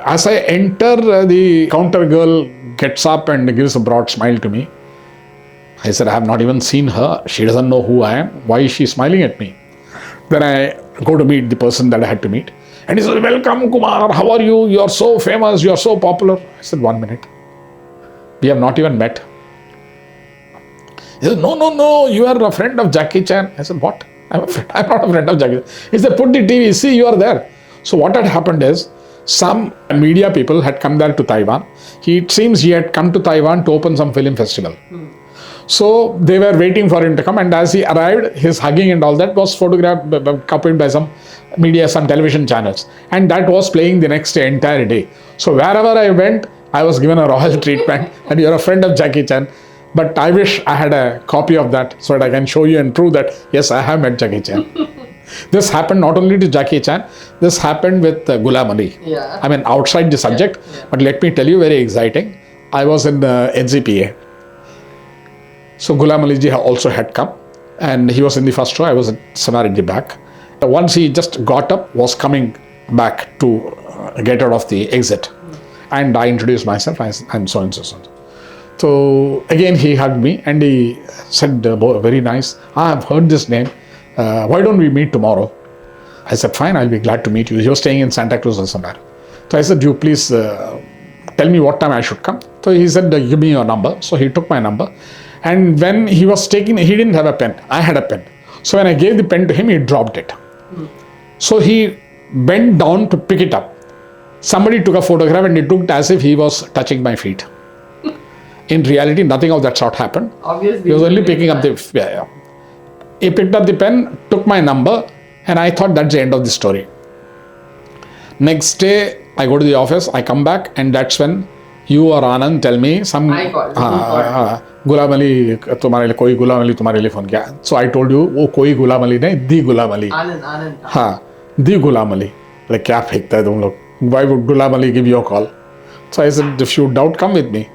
As I enter, the counter girl gets up and gives a broad smile to me. I said, I have not even seen her. She doesn't know who I am. Why is she smiling at me? Then I go to meet the person that I had to meet. And he said, "Welcome, Kumar. How are you? You are so famous. You are so popular." I said, "1 minute. We have not even met." He said, No. You are a friend of Jackie Chan." I said, "What? I'm not a friend of Jackie Chan." He said, "Put the TV. See, you are there." So what had happened is, some media people had come there to Taiwan. It seems he had come to Taiwan to open some film festival. So they were waiting for him to come, and as he arrived, his hugging and all that was photographed, copied by some media, some television channels, and that was playing the next entire day. So wherever I went, I was given a royal treatment, and you're a friend of Jackie Chan. But I wish I had a copy of that so that I can show you and prove that yes, I have met Jackie Chan. This happened not only to Jackie Chan, this happened with Ghulam Ali. Yeah. I mean, outside the subject, but let me tell you, very exciting. I was in NCPA. So Ghulam Ali ji also had come, and he was in the first row. I was somewhere in the back. Once he just got up, was coming back to get out of the exit, and I introduced myself. I'm so and so. So again he hugged me and he said, "Very nice. I've heard this name. Why don't we meet tomorrow?" I said, "Fine, I'll be glad to meet you." He was staying in Santa Cruz or somewhere. So I said, "You please tell me what time I should come." So he said, "Give me your number." So he took my number. And when he was taking, he didn't have a pen. I had a pen. So when I gave the pen to him, he dropped it. So he bent down to pick it up. Somebody took a photograph and he took it as if he was touching my feet. In reality, nothing of that sort happened. Obviously, He was only picking up the... He picked up the pen, took my number, and I thought that's the end of the story. Next day, I go to the office, I come back, and that's when you or Anand tell me some... I called. Ghulam Ali तुम्हारे लिए, कोई गुलाम अली तुम्हारे लिए phone किया. So I told you, वो कोई गुलाम अली नहीं, दी गुलाम अली. आनंद. हाँ, दी गुलाम अली. Like क्या फेंकता है तुम लोग? Why would Ghulam Ali give you a call? So I said, if you doubt, come with me.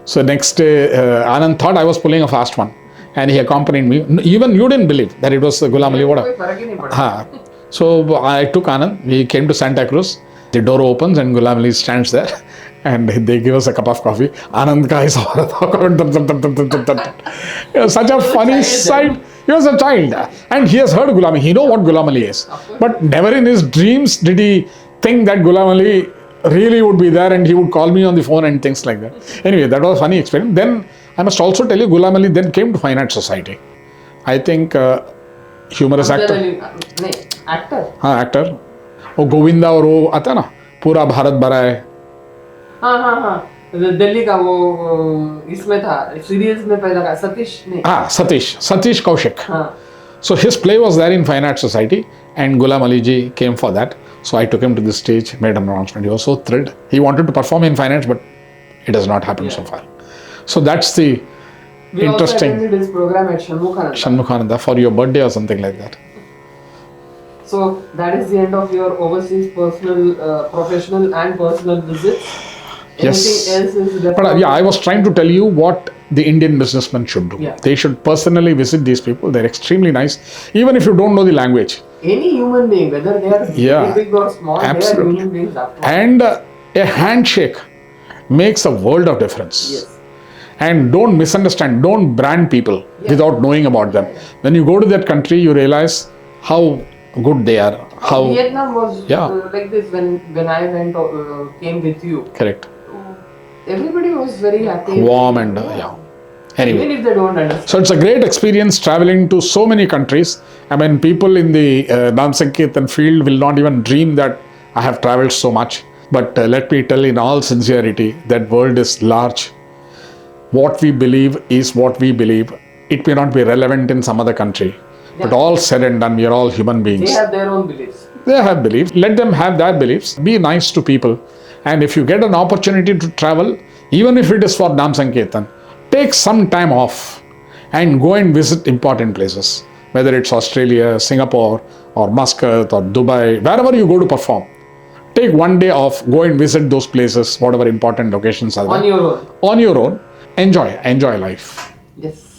So next day, Anand thought I was pulling a fast one, and he accompanied me. Even you didn't believe that it was Ghulam Ali. Whatever. So I took Anand. We came to Santa Cruz. The door opens and Ghulam Ali stands there. And they give us a cup of coffee. Anand ka is such a funny sight. He was a child, and he has heard Ghulam Ali. He knows what Ghulam Ali is, but never in his dreams did he think that Ghulam Ali really would be there and he would call me on the phone and things like that. Anyway, that was a funny experience. Then I must also tell you, Ghulam Ali then came to Fine Arts Society. I think humorous actor. Actor. हाँ, actor. वो गोविंदा और वो आता ना, पूरा भारत भरा है. हाँ. दिल्ली का वो इसमें था, सीरियल्स में पैदा का सतीश नहीं. हाँ, सतीश कौशिक. हाँ. So his play was there in Fine Arts Society, and Ghulam Ali ji came for that. So I took him to the stage, made an announcement. He was so thrilled. He wanted to perform in Fine Arts, but it has not happened so far. So that's the We interesting. also attended his program at Shanmukhananda for your birthday or something like that. So that is the end of your overseas personal, professional and personal visits. Yes. Anything else is left? But I was trying to tell you what the Indian businessmen should do. Yeah. They should personally visit these people. They're extremely nice, even if you don't know the language. Any human being, whether they are big or small, Absolutely. they are human beings after all. And a handshake makes a world of difference. Yes. And don't misunderstand, don't brand people without knowing about them. When you go to that country, you realize how good they are. How Vietnam was like this when I went, came with you. Correct. Everybody was very happy. Warm and Anyway. Even if they don't understand. So it's a great experience traveling to so many countries. I mean, people in the Namsankirtan field will not even dream that I have traveled so much. But let me tell in all sincerity, that world is large. What we believe is what we believe. It may not be relevant in some other country. But all said and done, we are all human beings. They have their own beliefs. They have beliefs. Let them have their beliefs. Be nice to people. And if you get an opportunity to travel, even if it is for Nam Sankirtan, take some time off and go and visit important places, whether it's Australia, Singapore, or Muscat, or Dubai, wherever you go to perform. Take one day off, go and visit those places, whatever important locations are there. On your own. On your own. Enjoy life. Yes.